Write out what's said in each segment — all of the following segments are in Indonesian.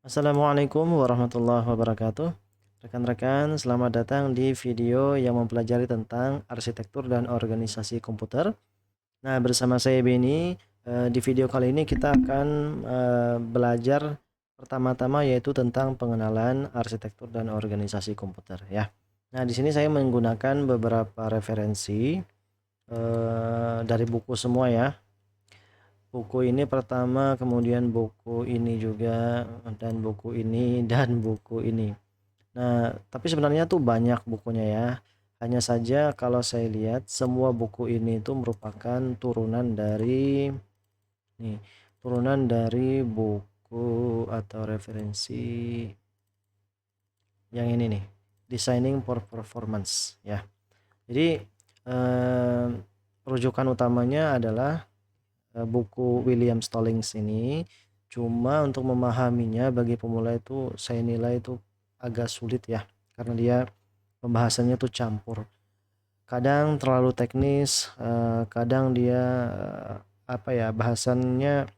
Assalamualaikum warahmatullahi wabarakatuh. Rekan-rekan, selamat datang di video yang mempelajari tentang arsitektur dan organisasi komputer. Nah, bersama saya Beni, di video kali ini kita akan belajar pertama-tama yaitu tentang pengenalan arsitektur dan organisasi komputer ya. Nah, di sini saya menggunakan beberapa referensi dari buku semua ya. Buku ini pertama, kemudian buku ini juga, dan buku ini, dan buku ini. Nah, tapi sebenarnya tuh banyak bukunya ya. Hanya saja kalau saya lihat semua buku ini itu merupakan nih, turunan dari buku atau referensi yang ini nih, Designing for Performance ya. Jadi rujukan utamanya adalah buku William Stallings ini. Cuma untuk memahaminya bagi pemula itu saya nilai itu agak sulit ya, karena dia pembahasannya tuh campur. Kadang terlalu teknis, kadang dia bahasannya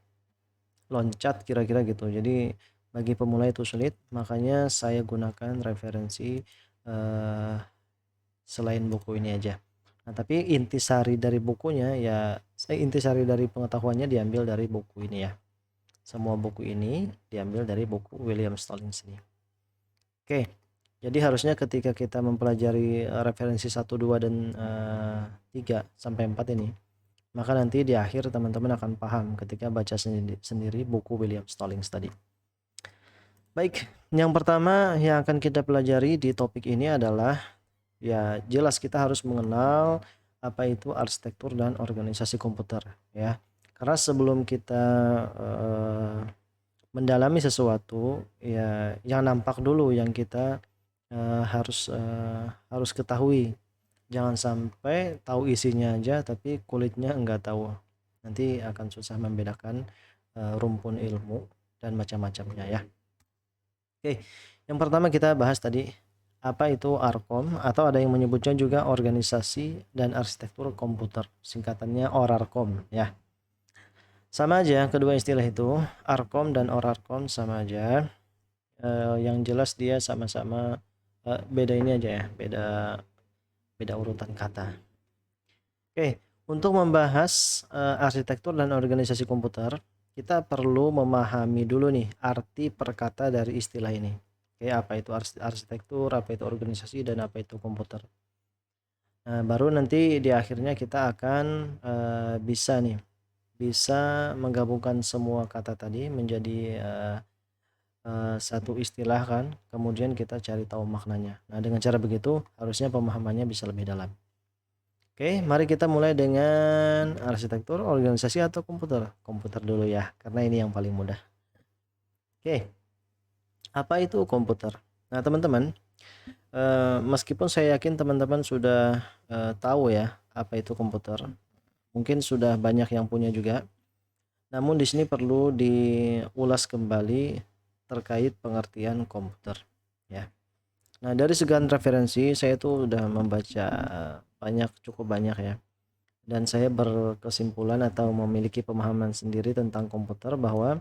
loncat kira-kira gitu. Jadi bagi pemula itu sulit, makanya saya gunakan referensi selain buku ini aja. Nah, tapi intisari dari bukunya ya, intisari dari pengetahuannya diambil dari buku ini ya. Semua buku ini diambil dari buku William Stallings ini. Oke, jadi harusnya ketika kita mempelajari referensi 1, 2, dan 3 sampai 4 ini, maka nanti di akhir teman-teman akan paham ketika baca sendiri buku William Stallings tadi. Baik, yang pertama yang akan kita pelajari di topik ini adalah ya jelas kita harus mengenal apa itu arsitektur dan organisasi komputer ya. Karena sebelum kita mendalami sesuatu ya, yang nampak dulu yang kita harus ketahui. Jangan sampai tahu isinya aja tapi kulitnya enggak tahu. Nanti akan susah membedakan rumpun ilmu dan macam-macamnya ya. Oke, yang pertama kita bahas tadi apa itu ARKOM, atau ada yang menyebutnya juga organisasi dan arsitektur komputer, singkatannya ORARKOM ya. Sama aja kedua istilah itu, ARKOM dan ORARKOM sama aja. Yang jelas dia sama-sama beda ini aja ya, beda urutan kata. Oke, untuk membahas arsitektur dan organisasi komputer, kita perlu memahami dulu nih arti per kata dari istilah ini. Oke, apa itu arsitektur, apa itu organisasi, dan apa itu komputer. Nah, baru nanti di akhirnya kita akan bisa menggabungkan semua kata tadi menjadi satu istilah kan, kemudian kita cari tahu maknanya. Nah, dengan cara begitu harusnya pemahamannya bisa lebih dalam. Oke, mari kita mulai dengan arsitektur, organisasi, atau komputer. Komputer dulu ya, karena ini yang paling mudah. Oke, apa itu komputer? Nah, teman-teman, meskipun saya yakin teman-teman sudah tahu ya apa itu komputer, mungkin sudah banyak yang punya juga. Namun di sini perlu diulas kembali terkait pengertian komputer ya. Nah, dari sekian referensi saya tuh udah membaca cukup banyak ya. Dan saya berkesimpulan atau memiliki pemahaman sendiri tentang komputer bahwa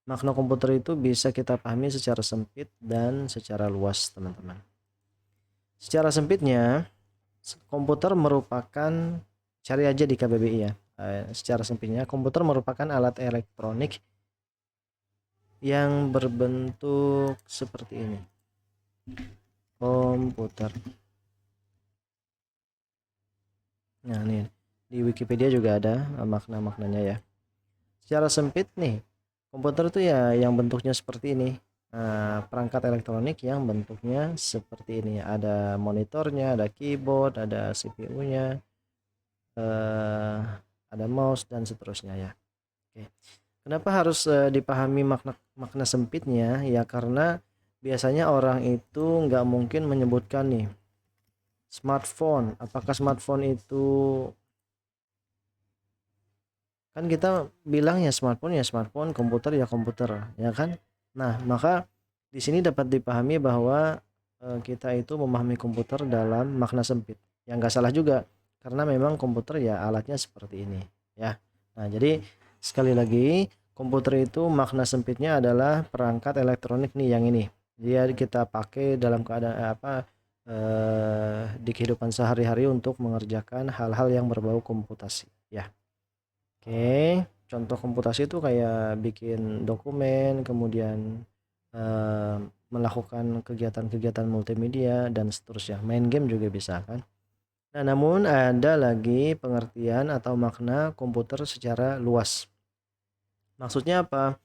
makna komputer itu bisa kita pahami secara sempit dan secara luas, teman-teman. Secara sempitnya, komputer merupakan, cari aja di KBBI ya. Secara sempitnya, komputer merupakan alat elektronik yang berbentuk seperti ini. Komputer. Nah, nih di Wikipedia juga ada makna-maknanya ya. Secara sempit nih, komputer itu ya yang bentuknya seperti ini. Perangkat elektronik yang bentuknya seperti ini. Ada monitornya, ada keyboard, ada CPU-nya, ada mouse, dan seterusnya ya. Oke. Kenapa harus dipahami makna sempitnya? Ya karena biasanya orang itu nggak mungkin menyebutkan nih smartphone. Apakah smartphone itu, kan kita bilang ya smartphone, komputer ya komputer, ya kan? Nah, maka di sini dapat dipahami bahwa kita itu memahami komputer dalam makna sempit. Yang nggak salah juga, karena memang komputer ya alatnya seperti ini, ya. Nah, jadi sekali lagi komputer itu makna sempitnya adalah perangkat elektronik nih yang ini. Dia kita pakai dalam keadaan di kehidupan sehari-hari untuk mengerjakan hal-hal yang berbau komputasi ya. Oke, contoh komputasi itu kayak bikin dokumen, kemudian melakukan kegiatan-kegiatan multimedia dan seterusnya. Main game juga bisa kan. Nah, namun ada lagi pengertian atau makna komputer secara luas. Maksudnya apa?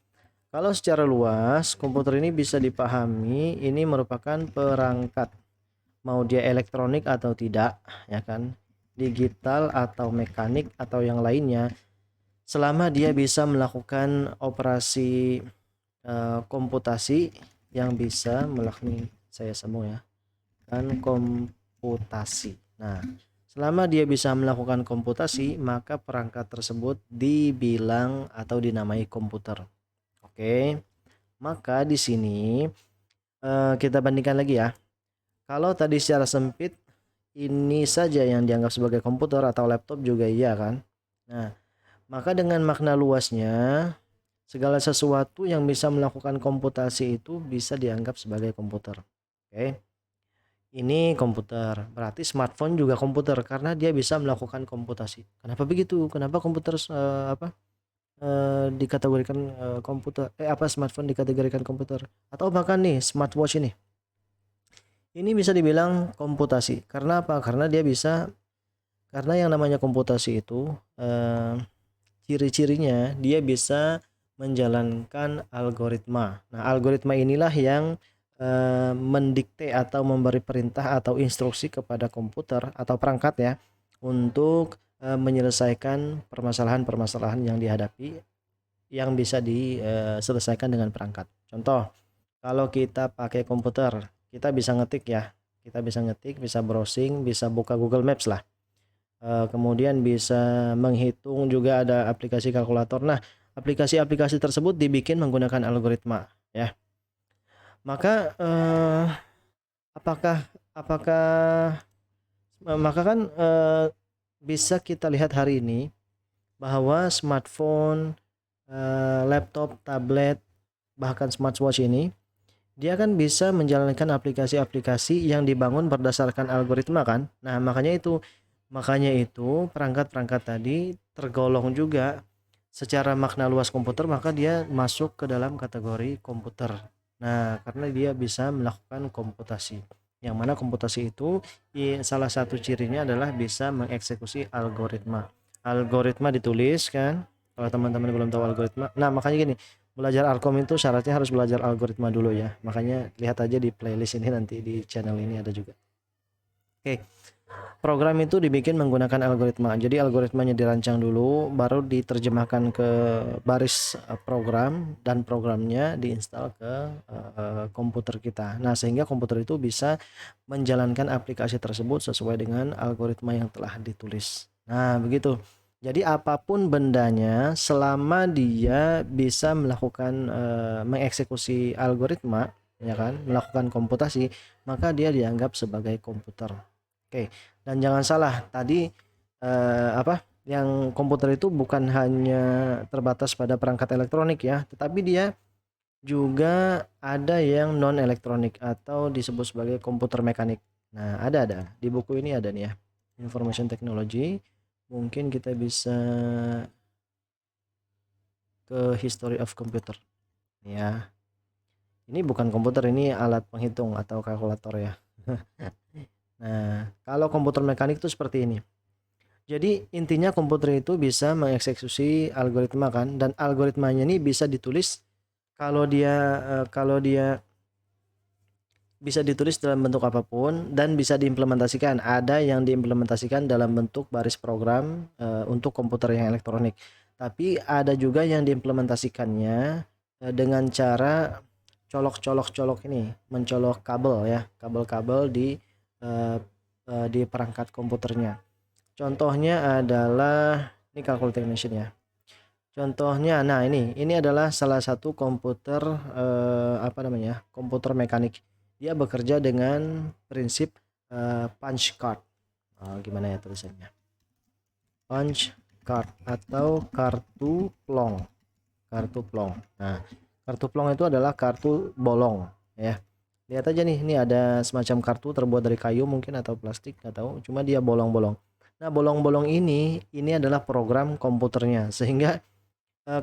Kalau secara luas, komputer ini bisa dipahami ini merupakan perangkat, mau dia elektronik atau tidak, ya kan, digital atau mekanik atau yang lainnya, selama dia bisa melakukan operasi komputasi yang bisa melakukan, saya sambung ya, kan komputasi. Nah, selama dia bisa melakukan komputasi, maka perangkat tersebut dibilang atau dinamai komputer. Oke, maka di sini kita bandingkan lagi ya. Kalau tadi secara sempit ini saja yang dianggap sebagai komputer atau laptop juga iya kan. Nah, maka dengan makna luasnya, segala sesuatu yang bisa melakukan komputasi itu bisa dianggap sebagai komputer. Oke. Ini komputer, berarti smartphone juga komputer karena dia bisa melakukan komputasi. Kenapa begitu? Kenapa komputer dikategorikan komputer? Smartphone dikategorikan komputer? Atau bahkan nih smartwatch ini bisa dibilang komputasi. Karena apa? Karena yang namanya komputasi itu ciri-cirinya dia bisa menjalankan algoritma. Nah, algoritma inilah yang mendikte atau memberi perintah atau instruksi kepada komputer atau perangkat ya untuk menyelesaikan permasalahan-permasalahan yang dihadapi yang bisa diselesaikan dengan perangkat. Contoh, kalau kita pakai komputer, kita bisa ngetik ya. Kita bisa ngetik, bisa browsing, bisa buka Google Maps lah. Kemudian bisa menghitung, juga ada aplikasi kalkulator. Nah, aplikasi-aplikasi tersebut dibikin menggunakan algoritma ya. Maka apakah maka kan bisa kita lihat hari ini bahwa smartphone, laptop, tablet, bahkan smartwatch ini dia kan bisa menjalankan aplikasi-aplikasi yang dibangun berdasarkan algoritma kan. Nah, makanya itu perangkat-perangkat tadi tergolong juga secara makna luas komputer, maka dia masuk ke dalam kategori komputer. Nah, karena dia bisa melakukan komputasi. Yang mana komputasi itu salah satu cirinya adalah bisa mengeksekusi algoritma. Algoritma ditulis kan. Kalau teman-teman belum tahu algoritma. Nah, makanya gini, belajar Alkom itu syaratnya harus belajar algoritma dulu ya. Makanya lihat aja di playlist ini, nanti di channel ini ada juga. Oke. Program itu dibikin menggunakan algoritma. Jadi algoritmanya dirancang dulu, baru diterjemahkan ke baris program, dan programnya diinstal ke komputer kita. Nah, sehingga komputer itu bisa menjalankan aplikasi tersebut sesuai dengan algoritma yang telah ditulis. Nah, begitu. Jadi apapun bendanya, selama dia bisa melakukan mengeksekusi algoritma, ya kan, melakukan komputasi, maka dia dianggap sebagai komputer. Oke, dan jangan salah tadi yang komputer itu bukan hanya terbatas pada perangkat elektronik ya, tetapi dia juga ada yang non elektronik atau disebut sebagai komputer mekanik. Nah, ada di buku ini ada nih ya, Information Technology. Mungkin kita bisa ke History of Computer ya. Ini bukan komputer, ini alat penghitung atau kalkulator ya. Nah, kalau komputer mekanik itu seperti ini. Jadi intinya komputer itu bisa mengeksekusi algoritma kan, dan algoritmanya ini bisa ditulis, kalau dia bisa ditulis dalam bentuk apapun dan bisa diimplementasikan. Ada yang diimplementasikan dalam bentuk baris program untuk komputer yang elektronik. Tapi ada juga yang diimplementasikannya dengan cara colok ini, mencolok kabel ya, kabel-kabel di perangkat komputernya. Contohnya adalah ini calculating machine ya. Contohnya, nah ini adalah salah satu komputer komputer mekanik. Dia bekerja dengan prinsip punch card. Gimana ya tulisannya? Punch card atau kartu plong. kartu plong. Nah, kartu plong itu adalah kartu bolong ya. Lihat aja nih, ini ada semacam kartu terbuat dari kayu mungkin atau plastik, nggak tahu. Cuma dia bolong-bolong. Nah, bolong-bolong ini adalah program komputernya, sehingga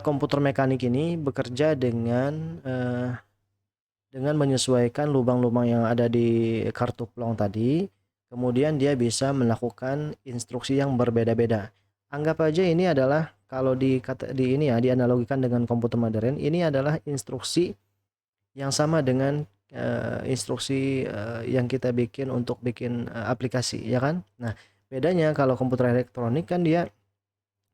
komputer mekanik ini bekerja dengan menyesuaikan lubang-lubang yang ada di kartu plong tadi. Kemudian dia bisa melakukan instruksi yang berbeda-beda. Anggap aja ini adalah, kalau di ini ya, dianalogikan dengan komputer modern, ini adalah instruksi yang sama dengan instruksi yang kita bikin untuk bikin aplikasi, ya kan? Nah, bedanya kalau komputer elektronik kan dia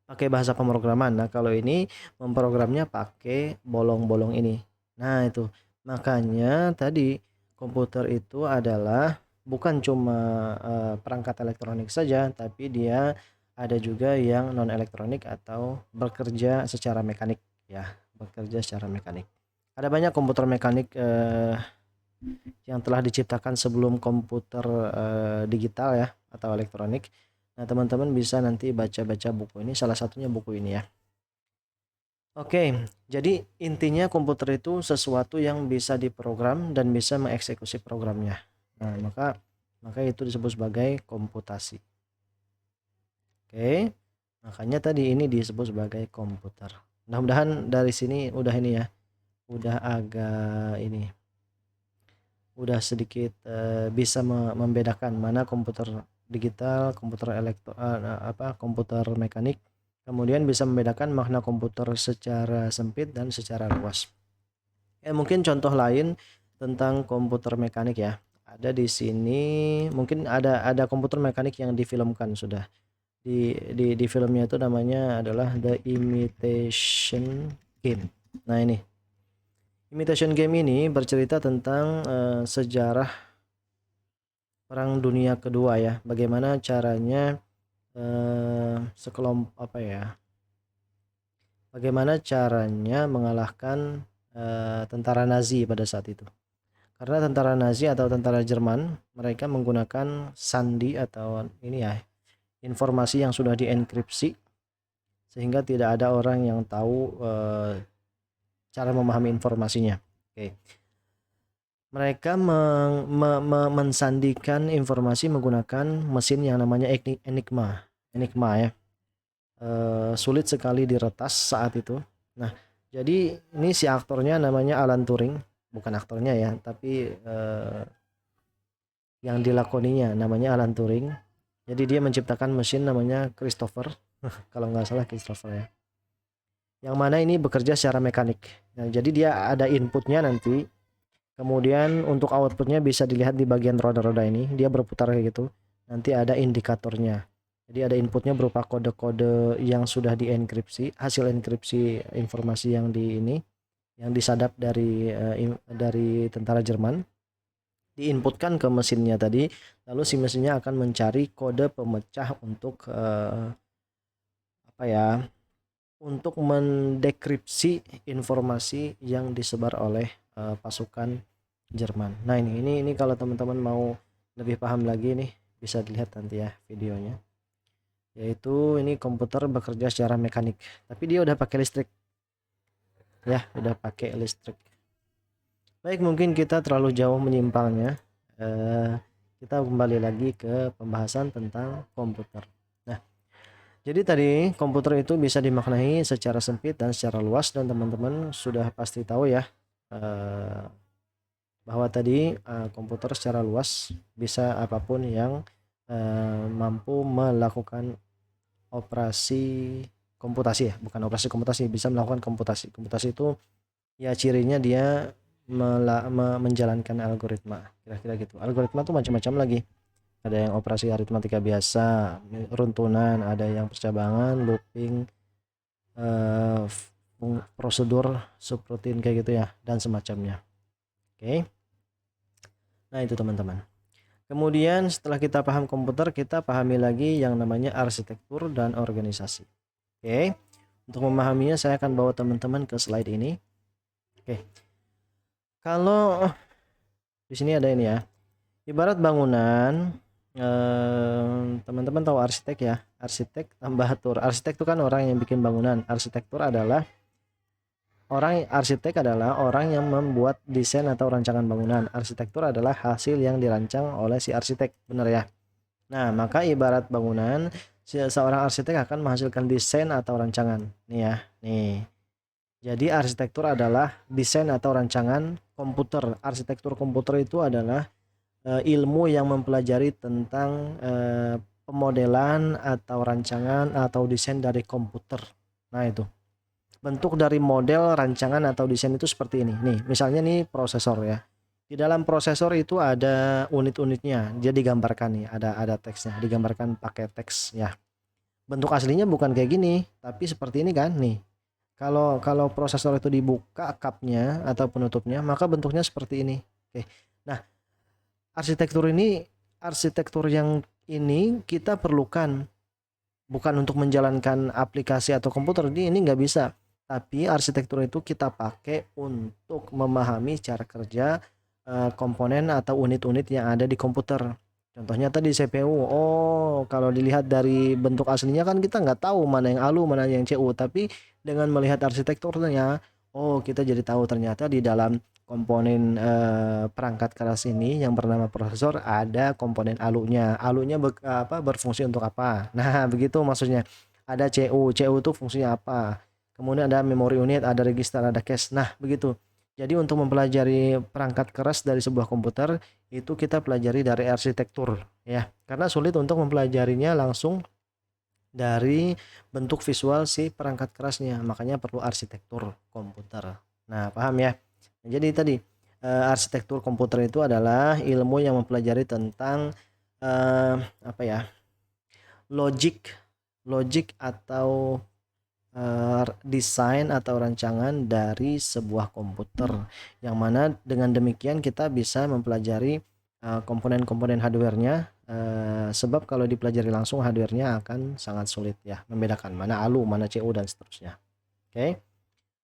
pakai bahasa pemrograman. Nah, kalau ini memprogramnya pakai bolong-bolong ini. Nah, itu. Makanya tadi komputer itu adalah bukan cuma perangkat elektronik saja, tapi dia ada juga yang non elektronik atau bekerja secara mekanik ya, bekerja secara mekanik. Ada banyak komputer mekanik yang telah diciptakan sebelum komputer digital ya atau elektronik. Nah, teman-teman bisa nanti baca-baca buku ini, salah satunya buku ini ya. Oke, jadi intinya komputer itu sesuatu yang bisa diprogram dan bisa mengeksekusi programnya. Nah, maka itu disebut sebagai komputasi. Oke, makanya tadi ini disebut sebagai komputer. Mudah-mudahan dari sini udah ini ya, udah agak ini, udah sedikit bisa membedakan mana komputer digital, komputer mekanik. Kemudian bisa membedakan makna komputer secara sempit dan secara luas. Mungkin contoh lain tentang komputer mekanik ya. Ada di sini mungkin ada komputer mekanik yang difilmkan sudah. Di filmnya itu namanya adalah The Imitation Game. Nah, ini Imitation Game ini bercerita tentang sejarah Perang Dunia Kedua ya. Bagaimana caranya bagaimana caranya mengalahkan tentara Nazi pada saat itu. Karena tentara Nazi atau tentara Jerman, mereka menggunakan sandi atau ini ya, informasi yang sudah dienkripsi sehingga tidak ada orang yang tahu cara memahami informasinya. Oke. Mereka mensandikan informasi menggunakan mesin yang namanya Enigma. Enigma ya. Sulit sekali diretas saat itu. Nah, jadi ini si aktornya namanya Alan Turing, bukan aktornya ya, tapi yang dilakoninya namanya Alan Turing. Jadi dia menciptakan mesin namanya Christopher, kalau nggak salah Christopher ya. Yang mana ini bekerja secara mekanik. Nah, jadi dia ada inputnya nanti, kemudian untuk outputnya bisa dilihat di bagian roda-roda ini, dia berputar kayak gitu. Nanti ada indikatornya. Jadi ada inputnya berupa kode-kode yang sudah dienkripsi, hasil enkripsi informasi yang yang disadap dari tentara Jerman, diinputkan ke mesinnya tadi, lalu si mesinnya akan mencari kode pemecah untuk untuk mendekripsi informasi yang disebar oleh pasukan Jerman. Nah, ini kalau teman-teman mau lebih paham lagi nih, bisa dilihat nanti ya videonya. Yaitu ini komputer bekerja secara mekanik, tapi dia udah pakai listrik. Ya, udah pakai listrik. Baik, mungkin kita terlalu jauh menyimpangnya. Kita kembali lagi ke pembahasan tentang komputer. Nah, jadi tadi komputer itu bisa dimaknai secara sempit dan secara luas, dan teman-teman sudah pasti tahu ya bahwa tadi komputer secara luas bisa apapun yang mampu melakukan operasi komputasi ya, bukan operasi komputasi, bisa melakukan komputasi. Komputasi itu ya cirinya dia menjalankan algoritma, kira-kira gitu. Algoritma tuh macam-macam lagi. Ada yang operasi aritmatika biasa, runtunan, ada yang percabangan, looping, prosedur subrutin kayak gitu ya, dan semacamnya. Oke. Nah, itu teman-teman. Kemudian setelah kita paham komputer, kita pahami lagi yang namanya arsitektur dan organisasi. Oke. Untuk memahaminya saya akan bawa teman-teman ke slide ini. Oke. Kalau di sini ada ini ya. Ibarat bangunan, teman-teman tahu arsitek ya. Arsitek tambah atur. Arsitek itu kan orang yang bikin bangunan. Arsitektur adalah Orang arsitek adalah orang yang membuat desain atau rancangan bangunan. Arsitektur adalah hasil yang dirancang oleh si arsitek, benar ya? Nah, maka ibarat bangunan, seorang arsitek akan menghasilkan desain atau rancangan. Nih ya, nih. Jadi arsitektur adalah desain atau rancangan komputer. Arsitektur komputer itu adalah ilmu yang mempelajari tentang pemodelan atau rancangan atau desain dari komputer. Nah, itu. Bentuk dari model, rancangan atau desain itu seperti ini. Nih, misalnya nih prosesor ya. Di dalam prosesor itu ada unit-unitnya. Dia digambarkan nih, ada teksnya, digambarkan pakai teks ya. Bentuk aslinya bukan kayak gini, tapi seperti ini kan nih. Kalau kalau prosesor itu dibuka cupnya atau penutupnya, maka bentuknya seperti ini. Oke. Nah, arsitektur yang ini kita perlukan bukan untuk menjalankan aplikasi atau komputer, ini nggak bisa. Tapi arsitektur itu kita pakai untuk memahami cara kerja komponen atau unit-unit yang ada di komputer. Contohnya tadi CPU. Oh, kalau dilihat dari bentuk aslinya kan kita nggak tahu mana yang ALU, mana yang CU. Tapi dengan melihat arsitekturnya, oh kita jadi tahu ternyata di dalam komponen perangkat keras ini yang bernama prosesor ada komponen ALU-nya. ALU-nya berfungsi untuk apa? Nah, begitu maksudnya. Ada CU. CU itu fungsinya apa? Kemudian ada memori unit, ada register, ada cache. Nah, begitu. Jadi untuk mempelajari perangkat keras dari sebuah komputer itu kita pelajari dari arsitektur ya. Karena sulit untuk mempelajarinya langsung dari bentuk visual si perangkat kerasnya. Makanya perlu arsitektur komputer. Nah, paham ya? Jadi tadi arsitektur komputer itu adalah ilmu yang mempelajari tentang apa ya? Logik atau desain atau rancangan dari sebuah komputer, yang mana dengan demikian kita bisa mempelajari komponen-komponen hardware-nya, sebab kalau dipelajari langsung hardware-nya akan sangat sulit ya, membedakan mana ALU, mana CU dan seterusnya. Oke.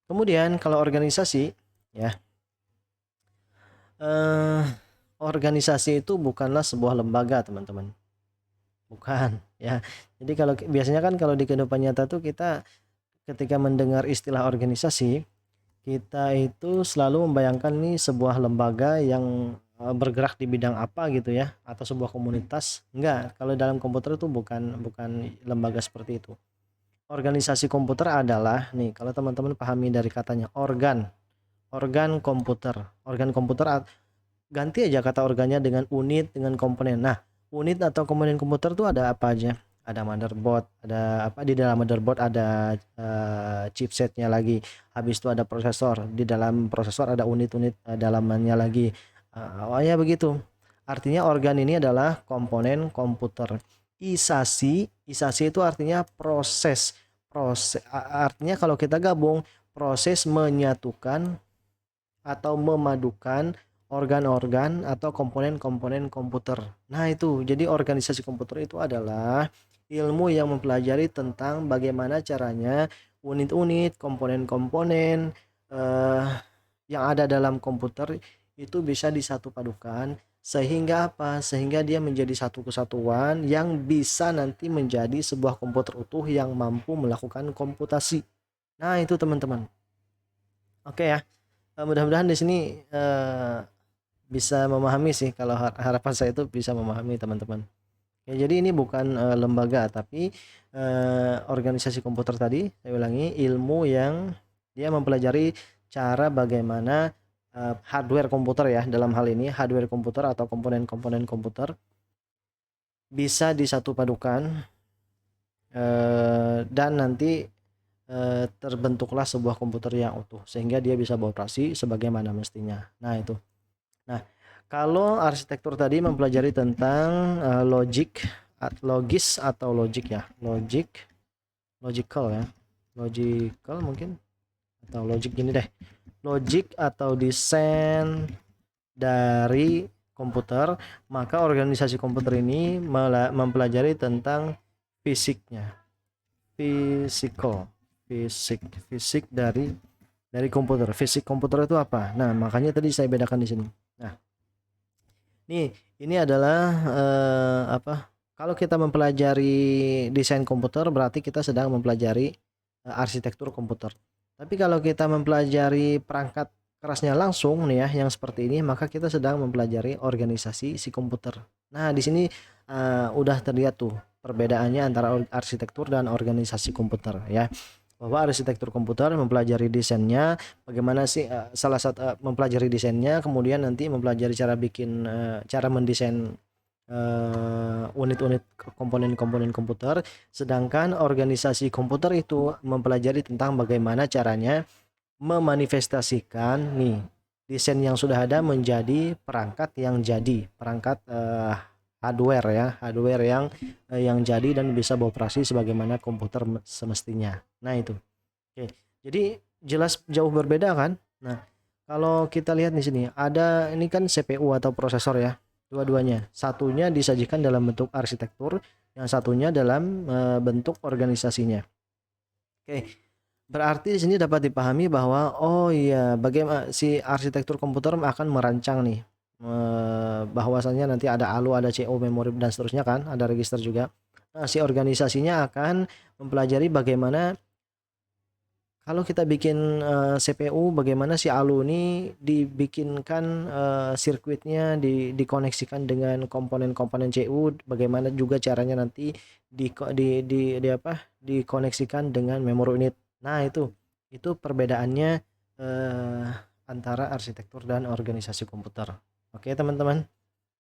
Kemudian kalau organisasi ya, organisasi itu bukanlah sebuah lembaga, teman-teman. Bukan ya. Jadi kalau biasanya kan kalau di kehidupan nyata tuh kita ketika mendengar istilah organisasi, kita itu selalu membayangkan nih sebuah lembaga yang bergerak di bidang apa gitu ya, atau sebuah komunitas. Enggak, kalau dalam komputer itu bukan bukan lembaga seperti itu. Organisasi komputer adalah nih, kalau teman-teman pahami dari katanya organ, organ komputer. Organ komputer ganti aja kata organnya dengan unit, dengan komponen. Nah, unit atau komponen komputer tuh ada apa aja? Ada motherboard, ada apa di dalam motherboard ada chipsetnya lagi. Habis itu ada prosesor. Di dalam prosesor ada unit-unit dalamannya lagi. Oh ya begitu. Artinya organ ini adalah komponen komputer. Isasi itu artinya proses. Artinya kalau kita gabung proses menyatukan atau memadukan organ-organ atau komponen-komponen komputer. Nah, itu. Jadi organisasi komputer itu adalah ilmu yang mempelajari tentang bagaimana caranya unit-unit, komponen-komponen yang ada dalam komputer itu bisa disatu padukan sehingga apa? Sehingga dia menjadi satu kesatuan yang bisa nanti menjadi sebuah komputer utuh yang mampu melakukan komputasi. Nah, itu teman-teman. Oke ya. Mudah-mudahan di sini bisa memahami sih, kalau harapan saya itu bisa memahami teman-teman. Ya, jadi ini bukan lembaga, tapi organisasi komputer tadi saya ulangi ilmu yang dia mempelajari cara bagaimana hardware komputer ya, dalam hal ini hardware komputer atau komponen-komponen komputer bisa disatu padukan dan nanti terbentuklah sebuah komputer yang utuh sehingga dia bisa beroperasi sebagaimana mestinya. Nah, itu. Nah, kalau arsitektur tadi mempelajari tentang logis atau logik ya, logical ya, logical mungkin, atau logik gini deh, logik atau desain dari komputer, maka organisasi komputer ini mempelajari tentang fisiknya, fisik dari komputer. Fisik komputer itu apa? Nah, makanya tadi saya bedakan di sini. Nah, ini adalah kalau kita mempelajari desain komputer berarti kita sedang mempelajari arsitektur komputer. Tapi kalau kita mempelajari perangkat kerasnya langsung nih ya, yang seperti ini, maka kita sedang mempelajari organisasi si komputer. Nah, di sini udah terlihat tuh perbedaannya antara arsitektur dan organisasi komputer ya. Bahwa arsitektur komputer mempelajari desainnya, bagaimana sih salah satu mempelajari desainnya, kemudian nanti mempelajari cara bikin cara mendesain unit-unit komponen-komponen komputer, sedangkan organisasi komputer itu mempelajari tentang bagaimana caranya memanifestasikan nih desain yang sudah ada menjadi perangkat yang jadi, perangkat hardware ya, hardware yang jadi dan bisa beroperasi sebagaimana komputer semestinya. Nah, itu. Oke. Jadi jelas jauh berbeda kan? Nah, kalau kita lihat di sini ada ini kan CPU atau prosesor ya. Dua-duanya. Satunya disajikan dalam bentuk arsitektur, yang satunya dalam bentuk organisasinya. Oke. Berarti di sini dapat dipahami bahwa oh iya, bagaimana si arsitektur komputer akan merancang nih bahwasannya nanti ada ALU, ada CO, memori dan seterusnya kan, ada register juga. Nah, si organisasinya akan mempelajari bagaimana kalau kita bikin CPU, bagaimana si ALU ini dibikinkan sirkuitnya, dikoneksikan dengan komponen-komponen CU, bagaimana juga caranya nanti dikoneksikan dengan memori unit. Nah, itu perbedaannya antara arsitektur dan organisasi komputer. Oke, teman-teman.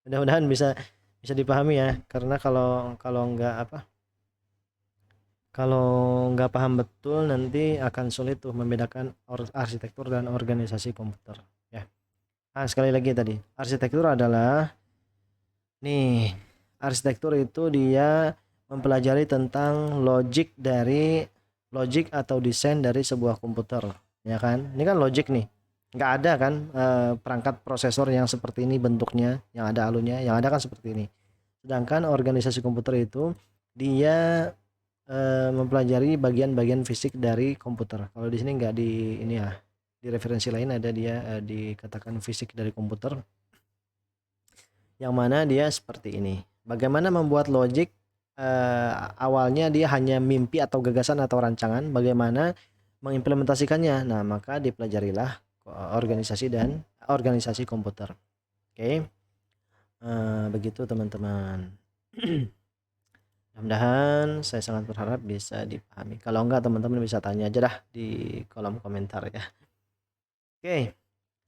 Mudah-mudahan bisa bisa dipahami ya, karena kalau kalau nggak paham betul nanti akan sulit tuh membedakan arsitektur dan organisasi komputer ya. Nah, sekali lagi tadi, arsitektur adalah nih, arsitektur itu dia mempelajari tentang logik atau desain dari sebuah komputer, ya kan? Ini kan logik nih. Nggak ada kan perangkat prosesor yang seperti ini bentuknya, yang ada alunya, yang ada kan seperti ini. Sedangkan organisasi komputer itu dia mempelajari bagian-bagian fisik dari komputer. Kalau di sini nggak di ini ya, di referensi lain ada dia dikatakan fisik dari komputer, yang mana dia seperti ini. Bagaimana membuat logik awalnya dia hanya mimpi atau gagasan atau rancangan, bagaimana mengimplementasikannya. Nah, maka dipelajarilah organisasi komputer. Oke. Begitu teman-teman. Mudah-mudahan saya sangat berharap bisa dipahami. Kalau enggak teman-teman bisa tanya aja dah di kolom komentar ya. Oke.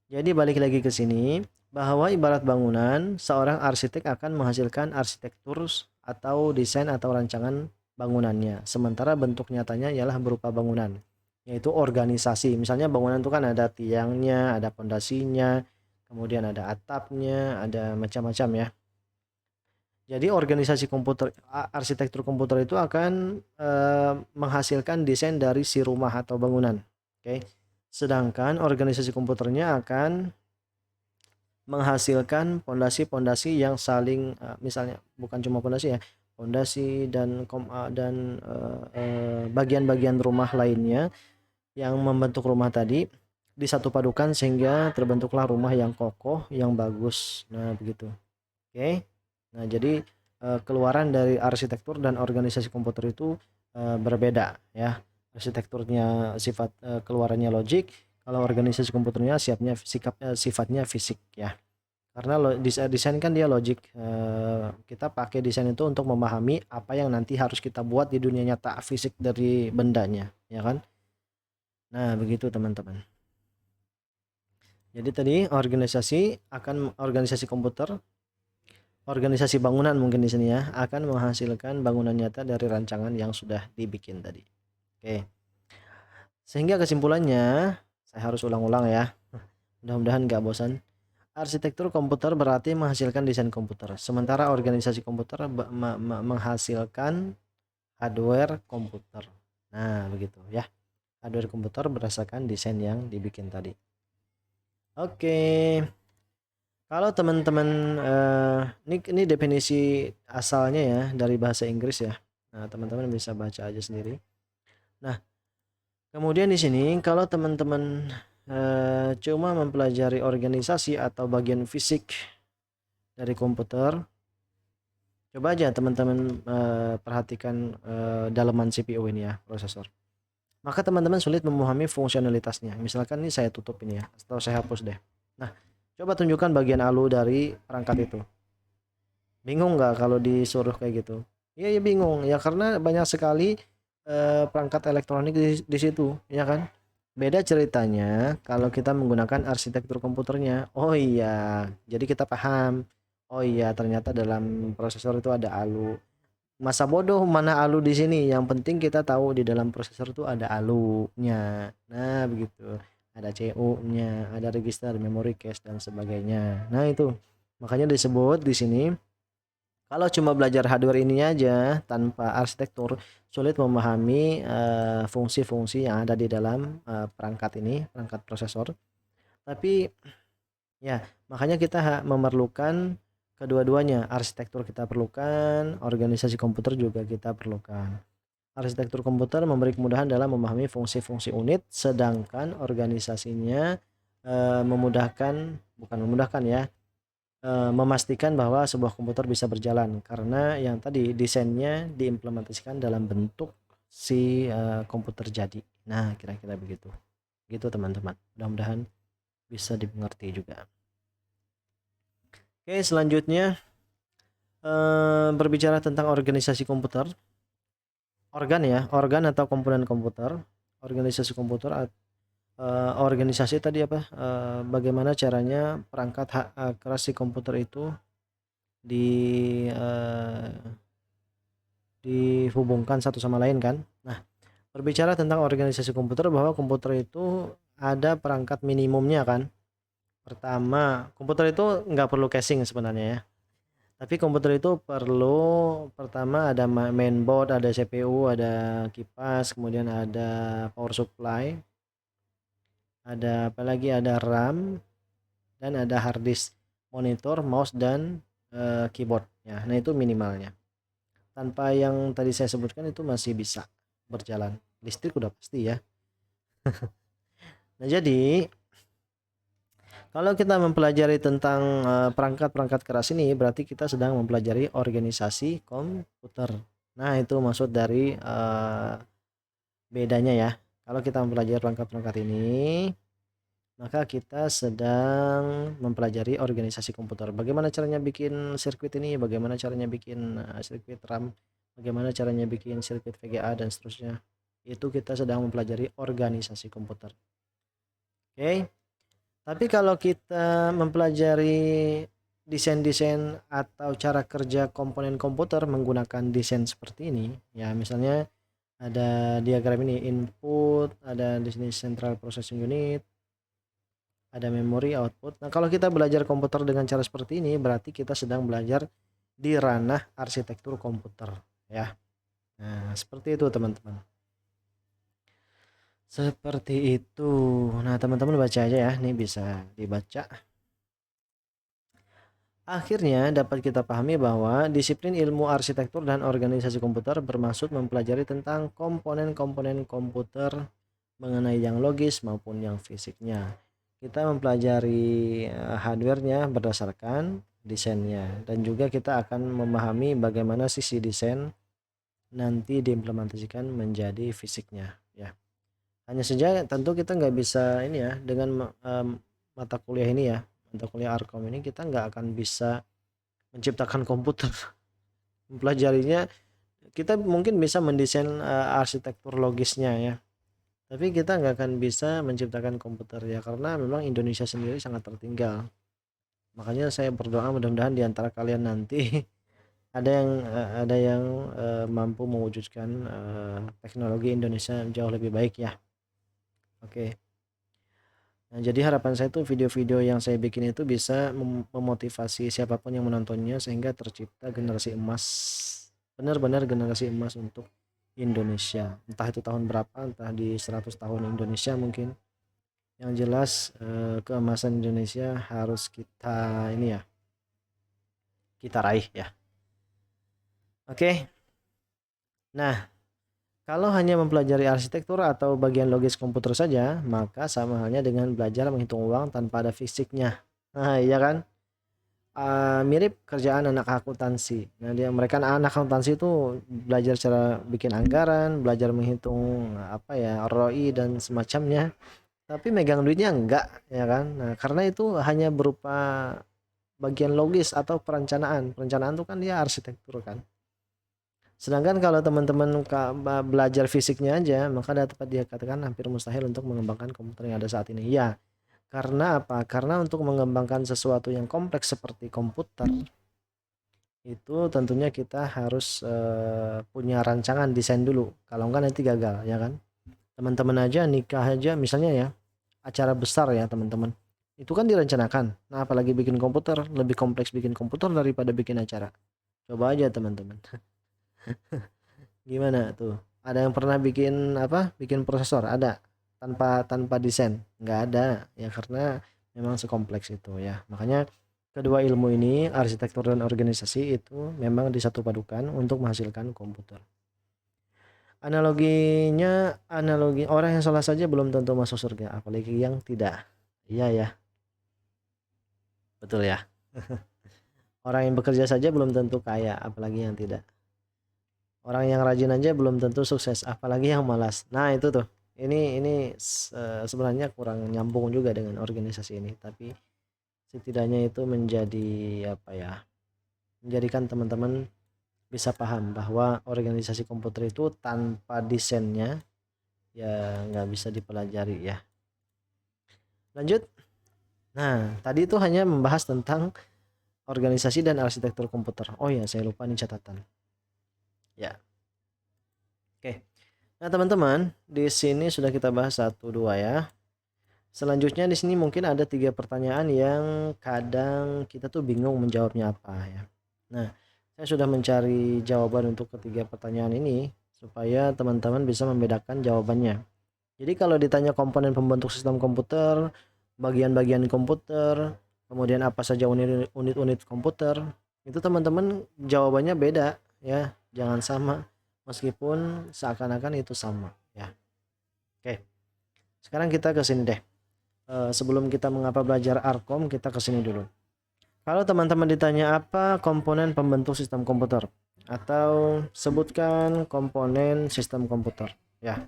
Jadi balik lagi ke sini bahwa ibarat bangunan, seorang arsitek akan menghasilkan arsitektur atau desain atau rancangan bangunannya. Sementara bentuk nyatanya ialah berupa bangunan, yaitu organisasi. Misalnya bangunan itu kan ada tiangnya, ada pondasinya, kemudian ada atapnya, ada macam-macam ya. Jadi organisasi komputer, arsitektur komputer itu akan menghasilkan desain dari si rumah atau bangunan. Oke. Sedangkan organisasi komputernya akan menghasilkan pondasi-pondasi yang saling misalnya bukan cuma pondasi ya, pondasi dan bagian-bagian rumah lainnya yang membentuk rumah tadi disatu padukan sehingga terbentuklah rumah yang kokoh, yang bagus. Nah, begitu. Oke. Nah, jadi keluaran dari arsitektur dan organisasi komputer itu berbeda ya. Arsitekturnya sifat keluarannya logik, kalau organisasi komputernya sifatnya fisik ya. Karena desain kan dia logik. Kita pakai desain itu untuk memahami apa yang nanti harus kita buat di dunia nyata fisik dari bendanya, ya kan? Nah, begitu teman-teman. Jadi tadi organisasi komputer, organisasi bangunan mungkin di sini ya, akan menghasilkan bangunan nyata dari rancangan yang sudah dibikin tadi. Oke. Sehingga kesimpulannya, saya harus ulang-ulang ya. Mudah-mudahan nggak bosan. Arsitektur komputer berarti menghasilkan desain komputer, sementara organisasi komputer menghasilkan hardware komputer. Nah, begitu ya. Hardware komputer berdasarkan desain yang dibikin tadi. Oke. Kalau teman-teman ini definisi asalnya ya dari bahasa Inggris ya. Nah, teman-teman bisa baca aja sendiri. Nah, kemudian di sini kalau teman-teman cuma mempelajari organisasi atau bagian fisik dari komputer, coba aja teman-teman perhatikan daleman CPU ini ya, prosesor. maka teman-teman sulit memahami fungsionalitasnya. Misalkan ini saya tutup ini ya, atau saya hapus deh. Nah, coba tunjukkan bagian ALU dari perangkat itu. Bingung nggak kalau disuruh kayak gitu? Iya, ya bingung ya, karena banyak sekali perangkat elektronik di situ, ya kan? Beda ceritanya kalau kita menggunakan arsitektur komputernya. Oh iya, jadi kita paham. Oh iya, ternyata dalam prosesor itu ada ALU. Masa bodoh mana ALU di sini? Yang penting kita tahu di dalam prosesor itu ada ALU-nya. Nah, begitu. Ada CU-nya, ada register, memory cache dan sebagainya. Nah, itu. Makanya disebut di sini kalau cuma belajar hardware ini aja tanpa arsitektur, sulit memahami fungsi-fungsi yang ada di dalam perangkat ini, perangkat prosesor. Tapi ya, makanya kita memerlukan kedua-duanya. Arsitektur kita perlukan, organisasi komputer juga kita perlukan. Arsitektur komputer memberi kemudahan dalam memahami fungsi-fungsi unit, sedangkan organisasinya memudahkan, bukan memudahkan ya, memastikan bahwa sebuah komputer bisa berjalan, karena yang tadi desainnya diimplementasikan dalam bentuk si komputer jadi. Nah, kira-kira begitu. Gitu teman-teman. Mudah-mudahan bisa dimengerti juga. Oke, selanjutnya berbicara tentang organisasi komputer. Organ ya, organ atau komponen komputer. Organisasi komputer, organisasi tadi apa? Bagaimana caranya perangkat keras si komputer itu dihubungkan satu sama lain kan. Nah, berbicara tentang organisasi komputer, bahwa komputer itu ada perangkat minimumnya kan. Pertama, komputer itu nggak perlu casing sebenarnya ya. Tapi komputer itu perlu, pertama ada mainboard, ada CPU, ada kipas, kemudian ada power supply, ada apa lagi, ada RAM, dan ada hard disk, monitor, mouse, dan keyboard ya. Nah, itu minimalnya. Tanpa yang tadi saya sebutkan itu masih bisa berjalan. Listrik udah pasti ya. Nah, jadi kalau kita mempelajari tentang perangkat-perangkat keras ini, berarti kita sedang mempelajari organisasi komputer. Nah, itu maksud dari bedanya ya. Kalau kita mempelajari perangkat-perangkat ini, maka kita sedang mempelajari organisasi komputer. Bagaimana caranya bikin sirkuit ini, bagaimana caranya bikin sirkuit RAM, bagaimana caranya bikin sirkuit VGA dan seterusnya. Itu kita sedang mempelajari organisasi komputer. Oke. Tapi kalau kita mempelajari desain-desain atau cara kerja komponen komputer menggunakan desain seperti ini, ya misalnya ada diagram ini, input, ada di sini central processing unit, ada memory, output. Nah, kalau kita belajar komputer dengan cara seperti ini, berarti kita sedang belajar di ranah arsitektur komputer, ya. Nah, seperti itu teman-teman. Seperti itu. Nah, teman-teman baca aja ya, ini bisa dibaca. Akhirnya dapat kita pahami bahwa disiplin ilmu arsitektur dan organisasi komputer bermaksud mempelajari tentang komponen-komponen komputer, mengenai yang logis maupun yang fisiknya. Kita mempelajari hardware-nya berdasarkan desainnya, dan juga kita akan memahami bagaimana sisi desain nanti diimplementasikan menjadi fisiknya ya. Hanya saja tentu kita nggak bisa ini ya, dengan mata kuliah ini ya, mata kuliah Arkom ini kita nggak akan bisa menciptakan komputer. Mempelajarinya kita mungkin bisa mendesain arsitektur logisnya ya, tapi kita nggak akan bisa menciptakan komputer ya, karena memang Indonesia sendiri sangat tertinggal. Makanya saya berdoa mudah-mudahan di antara kalian nanti ada yang mampu mewujudkan teknologi Indonesia jauh lebih baik ya. Oke. Nah, jadi harapan saya tuh video-video yang saya bikin itu bisa memotivasi siapapun yang menontonnya, sehingga tercipta generasi emas, benar-benar generasi emas untuk Indonesia. Entah itu tahun berapa, entah di 100 tahun Indonesia mungkin. Yang jelas keemasan Indonesia harus kita ini ya, kita raih ya. Oke. Nah, kalau hanya mempelajari arsitektur atau bagian logis komputer saja, maka sama halnya dengan belajar menghitung uang tanpa ada fisiknya. Nah, iya kan? mirip kerjaan anak akuntansi. Nah, mereka anak akuntansi itu belajar cara bikin anggaran, belajar menghitung apa ya, ROI dan semacamnya. Tapi megang duitnya enggak, ya kan? Nah, karena itu hanya berupa bagian logis atau perencanaan. Perencanaan itu kan dia arsitektur kan. Sedangkan kalau teman-teman belajar fisiknya aja, maka dapat dia katakan hampir mustahil untuk mengembangkan komputer yang ada saat ini. Ya, karena apa? Karena untuk mengembangkan sesuatu yang kompleks seperti komputer, itu tentunya kita harus punya rancangan desain dulu. Kalau enggak nanti gagal, ya kan? Teman-teman aja nikah aja misalnya ya, acara besar ya teman-teman. Itu kan direncanakan. Nah, apalagi bikin komputer, lebih kompleks bikin komputer daripada bikin acara. Coba aja teman-teman. Gimana tuh? Ada yang pernah bikin apa? Bikin prosesor? Ada. Tanpa desain? Nggak ada. Ya karena memang sekompleks itu ya. Makanya kedua ilmu ini, arsitektur dan organisasi itu memang disatu padukan untuk menghasilkan komputer. Analogi orang yang salah saja belum tentu masuk surga, apalagi yang tidak. Iya ya, betul ya. Orang yang bekerja saja belum tentu kaya, apalagi yang tidak. Orang yang rajin aja belum tentu sukses, apalagi yang malas. Nah, itu tuh. Ini sebenarnya kurang nyambung juga dengan organisasi ini, tapi setidaknya itu menjadi apa ya? Menjadikan teman-teman bisa paham bahwa organisasi komputer itu tanpa desainnya ya nggak bisa dipelajari ya. Lanjut. Nah, tadi itu hanya membahas tentang organisasi dan arsitektur komputer. Oh ya, saya lupa nih catatan. Ya. Oke. Nah, teman-teman, di sini sudah kita bahas 1 2 ya. Selanjutnya di sini mungkin ada 3 pertanyaan yang kadang kita tuh bingung menjawabnya apa ya. Nah, saya sudah mencari jawaban untuk ketiga pertanyaan ini supaya teman-teman bisa membedakan jawabannya. Jadi kalau ditanya komponen pembentuk sistem komputer, bagian-bagian komputer, kemudian apa saja unit-unit komputer, itu teman-teman jawabannya beda ya, jangan sama meskipun seakan-akan itu sama ya. Oke. Sekarang kita ke sini deh. Sebelum kita mengapa belajar Arkom, kita ke sini dulu. Kalau teman-teman ditanya apa komponen pembentuk sistem komputer atau sebutkan komponen sistem komputer ya.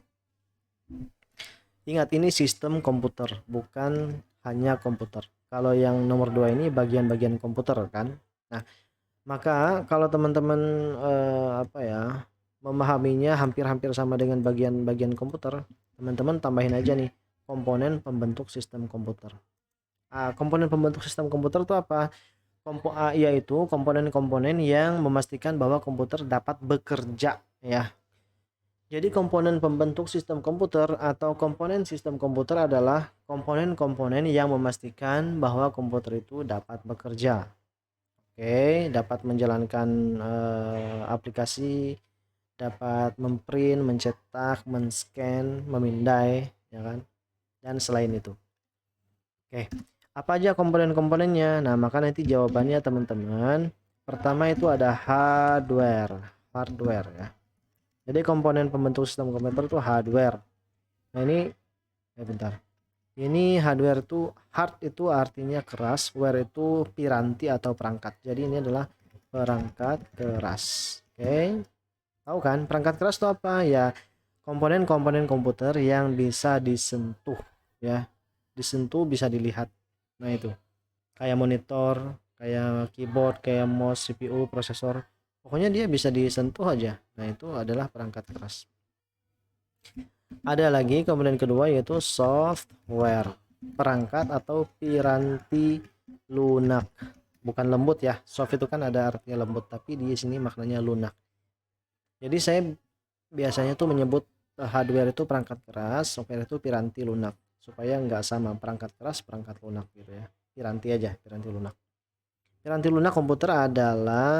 Ingat ini sistem komputer, bukan hanya komputer. Kalau yang nomor 2 ini bagian-bagian komputer kan. Nah, maka kalau teman-teman apa ya, memahaminya hampir-hampir sama dengan bagian-bagian komputer, teman-teman tambahin aja nih komponen pembentuk sistem komputer. Komponen pembentuk sistem komputer itu apa? Yaitu komponen-komponen yang memastikan bahwa komputer dapat bekerja ya. Jadi komponen pembentuk sistem komputer atau komponen sistem komputer adalah komponen-komponen yang memastikan bahwa komputer itu dapat bekerja. Oke, dapat menjalankan aplikasi, dapat memprint, mencetak, men-scan, memindai, ya kan? Dan selain itu. Oke, apa aja komponen-komponennya? Nah, maka nanti jawabannya teman-teman. Pertama itu ada hardware ya. Jadi komponen pembentuk sistem komputer itu hardware. Nah ini, bentar. Ini hardware itu, hard itu artinya keras, ware itu piranti atau perangkat. Jadi ini adalah perangkat keras. Oke, tahu kan perangkat keras itu apa? Ya komponen-komponen komputer yang bisa disentuh, ya, disentuh bisa dilihat. Nah itu kayak monitor, kayak keyboard, kayak mouse, CPU, prosesor. Pokoknya dia bisa disentuh aja. Nah, itu adalah perangkat keras. Ada lagi komponen kedua yaitu software. Perangkat atau piranti lunak. Bukan lembut ya. Soft itu kan ada artinya lembut, tapi di sini maknanya lunak. Jadi saya biasanya tuh menyebut hardware itu perangkat keras, software itu piranti lunak. Supaya nggak sama perangkat keras, perangkat lunak gitu ya. Piranti aja, piranti lunak. Piranti lunak komputer adalah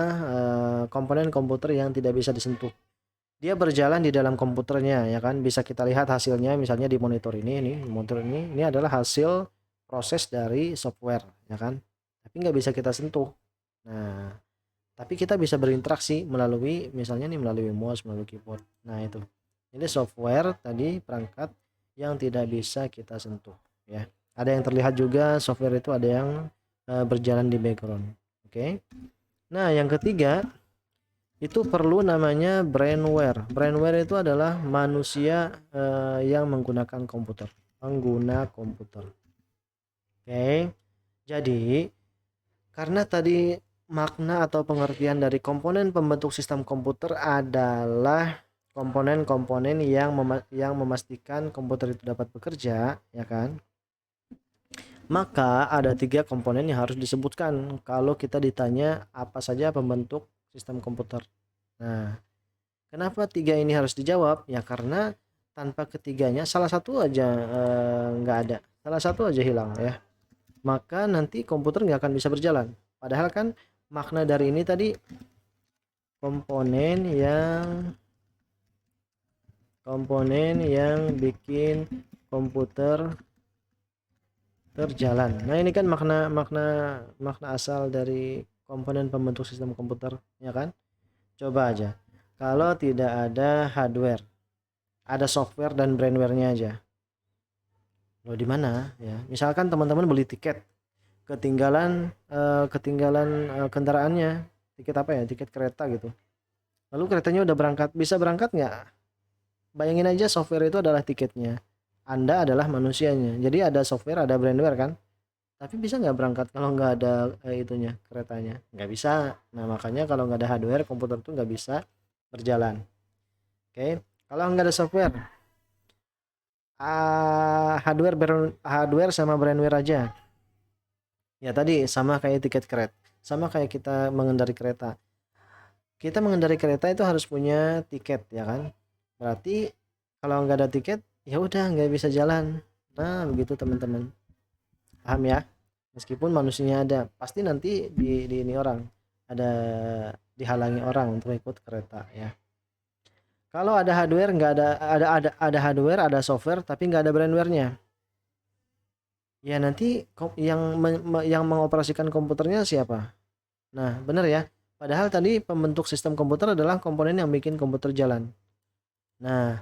komponen komputer yang tidak bisa disentuh. Dia berjalan di dalam komputernya ya kan, bisa kita lihat hasilnya misalnya di monitor ini monitor ini adalah hasil proses dari software ya kan. Tapi nggak bisa kita sentuh. Nah, tapi kita bisa berinteraksi melalui misalnya nih melalui mouse, melalui keyboard. Nah, itu. Ini software tadi perangkat yang tidak bisa kita sentuh ya. Ada yang terlihat juga software itu ada yang berjalan di background. Oke. Nah, yang ketiga itu perlu namanya brainware. Brainware itu adalah manusia yang menggunakan komputer, pengguna komputer. Oke. Jadi, karena tadi makna atau pengertian dari komponen pembentuk sistem komputer adalah komponen-komponen yang memastikan komputer itu dapat bekerja, ya kan? Maka ada 3 komponen yang harus disebutkan kalau kita ditanya apa saja pembentuk sistem komputer. Nah, kenapa 3 ini harus dijawab? Ya karena tanpa ketiganya salah satu aja nggak ada, salah satu aja hilang ya. Maka nanti komputer nggak akan bisa berjalan. Padahal kan makna dari ini tadi komponen yang bikin komputer terjalan. Nah, ini kan makna asal dari komponen pembentuk sistem komputer, ya kan? Coba aja. Kalau tidak ada hardware, ada software dan brainware-nya aja. Loh, di mana ya? Misalkan teman-teman beli tiket, ketinggalan kendaraannya, tiket apa ya? Tiket kereta gitu. Lalu keretanya udah berangkat, bisa berangkat nggak? Bayangin aja software itu adalah tiketnya. Anda adalah manusianya. Jadi ada software, ada brainware kan? Tapi bisa nggak berangkat kalau nggak ada itunya, keretanya? Nggak bisa. Nah, makanya kalau nggak ada hardware, komputer tuh nggak bisa berjalan. Oke. Kalau nggak ada software, hardware sama brainware aja. Ya tadi sama kayak tiket kereta, sama kayak kita mengendari kereta. Kita mengendari kereta itu harus punya tiket, ya kan? Berarti kalau nggak ada tiket, ya udah nggak bisa jalan. Nah, begitu teman-teman. Paham ya? Meskipun manusianya ada, pasti nanti di ini orang ada dihalangi orang untuk ikut kereta ya. Kalau ada hardware nggak ada hardware, ada software tapi nggak ada brainware-nya. Ya nanti yang mengoperasikan komputernya siapa? Nah, benar ya. Padahal tadi pembentuk sistem komputer adalah komponen yang bikin komputer jalan. Nah,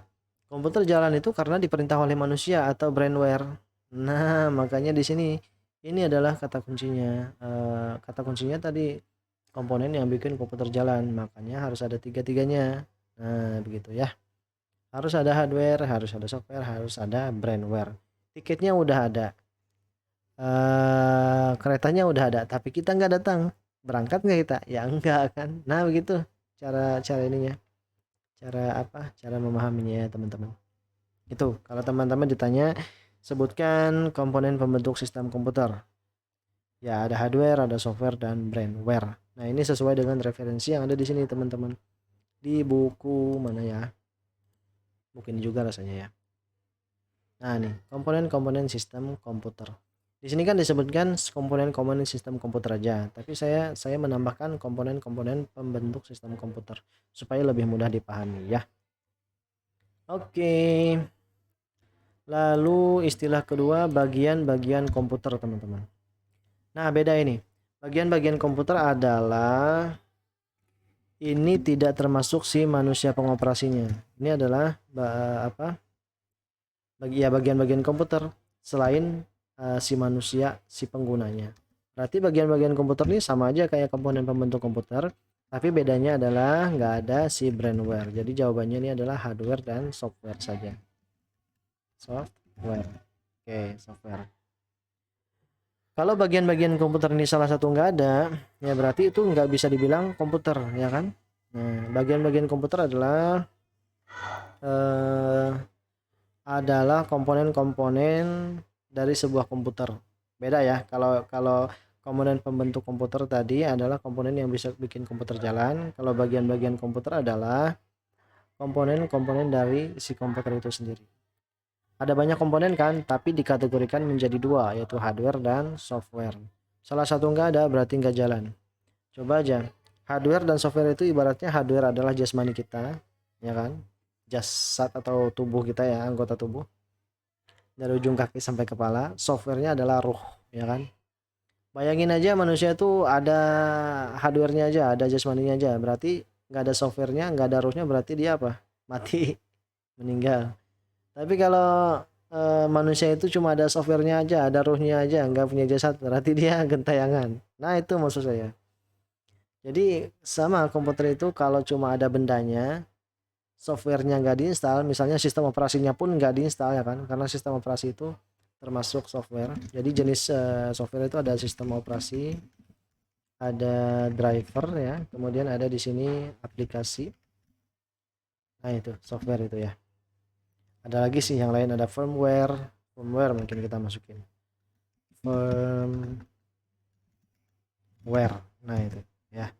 komputer jalan itu karena diperintah oleh manusia atau brainware. Nah, makanya di sini ini adalah kata kuncinya. Kata kuncinya tadi komponen yang bikin komputer jalan. Makanya harus ada tiga-tiganya. Nah, begitu ya. Harus ada hardware, harus ada software, harus ada brainware. Tiketnya udah ada. Keretanya udah ada, tapi kita nggak datang. Berangkat nggak kita? Ya enggak kan. Nah, begitu cara cara ininya. Cara apa? Cara memahaminya ya, teman-teman. Itu kalau teman-teman ditanya sebutkan komponen pembentuk sistem komputer. Ya, ada hardware, ada software dan brainware. Nah, ini sesuai dengan referensi yang ada di sini, teman-teman. Di buku mana ya? Mungkin juga rasanya ya. Nah, nih, komponen-komponen sistem komputer. Di sini kan disebutkan komponen-komponen sistem komputer aja, tapi saya menambahkan komponen-komponen pembentuk sistem komputer supaya lebih mudah dipahami ya. Oke. Lalu istilah kedua, bagian-bagian komputer, teman-teman. Nah, beda ini. Bagian-bagian komputer adalah ini tidak termasuk si manusia pengoperasinya. Ini adalah bagian-bagian komputer selain si manusia, si penggunanya. Berarti bagian-bagian komputer ini sama aja kayak komponen pembentuk komputer, tapi bedanya adalah nggak ada si brainware. Jadi jawabannya ini adalah hardware dan software saja. Software. Oke, software. Kalau bagian-bagian komputer ini salah satu nggak ada, ya berarti itu nggak bisa dibilang komputer, ya kan? Nah, bagian-bagian komputer adalah komponen-komponen dari sebuah komputer. Beda ya, kalau kalau komponen pembentuk komputer tadi adalah komponen yang bisa bikin komputer jalan. Kalau bagian-bagian komputer adalah komponen-komponen dari si komputer itu sendiri. Ada banyak komponen kan, tapi dikategorikan menjadi dua, yaitu hardware dan software. Salah satu nggak ada, berarti nggak jalan. Coba aja, hardware dan software itu ibaratnya hardware adalah jasmani kita, ya kan? Jasad atau tubuh kita ya, anggota tubuh. Dari ujung kaki sampai kepala, softwarenya adalah ruh, ya kan? Bayangin aja manusia itu ada hardwarenya aja, ada jasmaninya aja, berarti nggak ada softwarenya, nggak ada ruhnya, berarti dia apa? Mati, meninggal. Tapi kalau manusia itu cuma ada softwarenya aja, ada ruhnya aja, nggak punya jasad, berarti dia gentayangan. Nah, itu maksud saya. Jadi sama komputer itu kalau cuma ada bendanya, softwarenya nggak diinstal, misalnya sistem operasinya pun nggak diinstal ya kan, karena sistem operasi itu termasuk software. Jadi jenis software itu ada sistem operasi, ada driver ya, kemudian ada di sini aplikasi. Nah itu software itu ya. Ada lagi sih yang lain, ada firmware mungkin kita masukin firmware. Nah itu ya.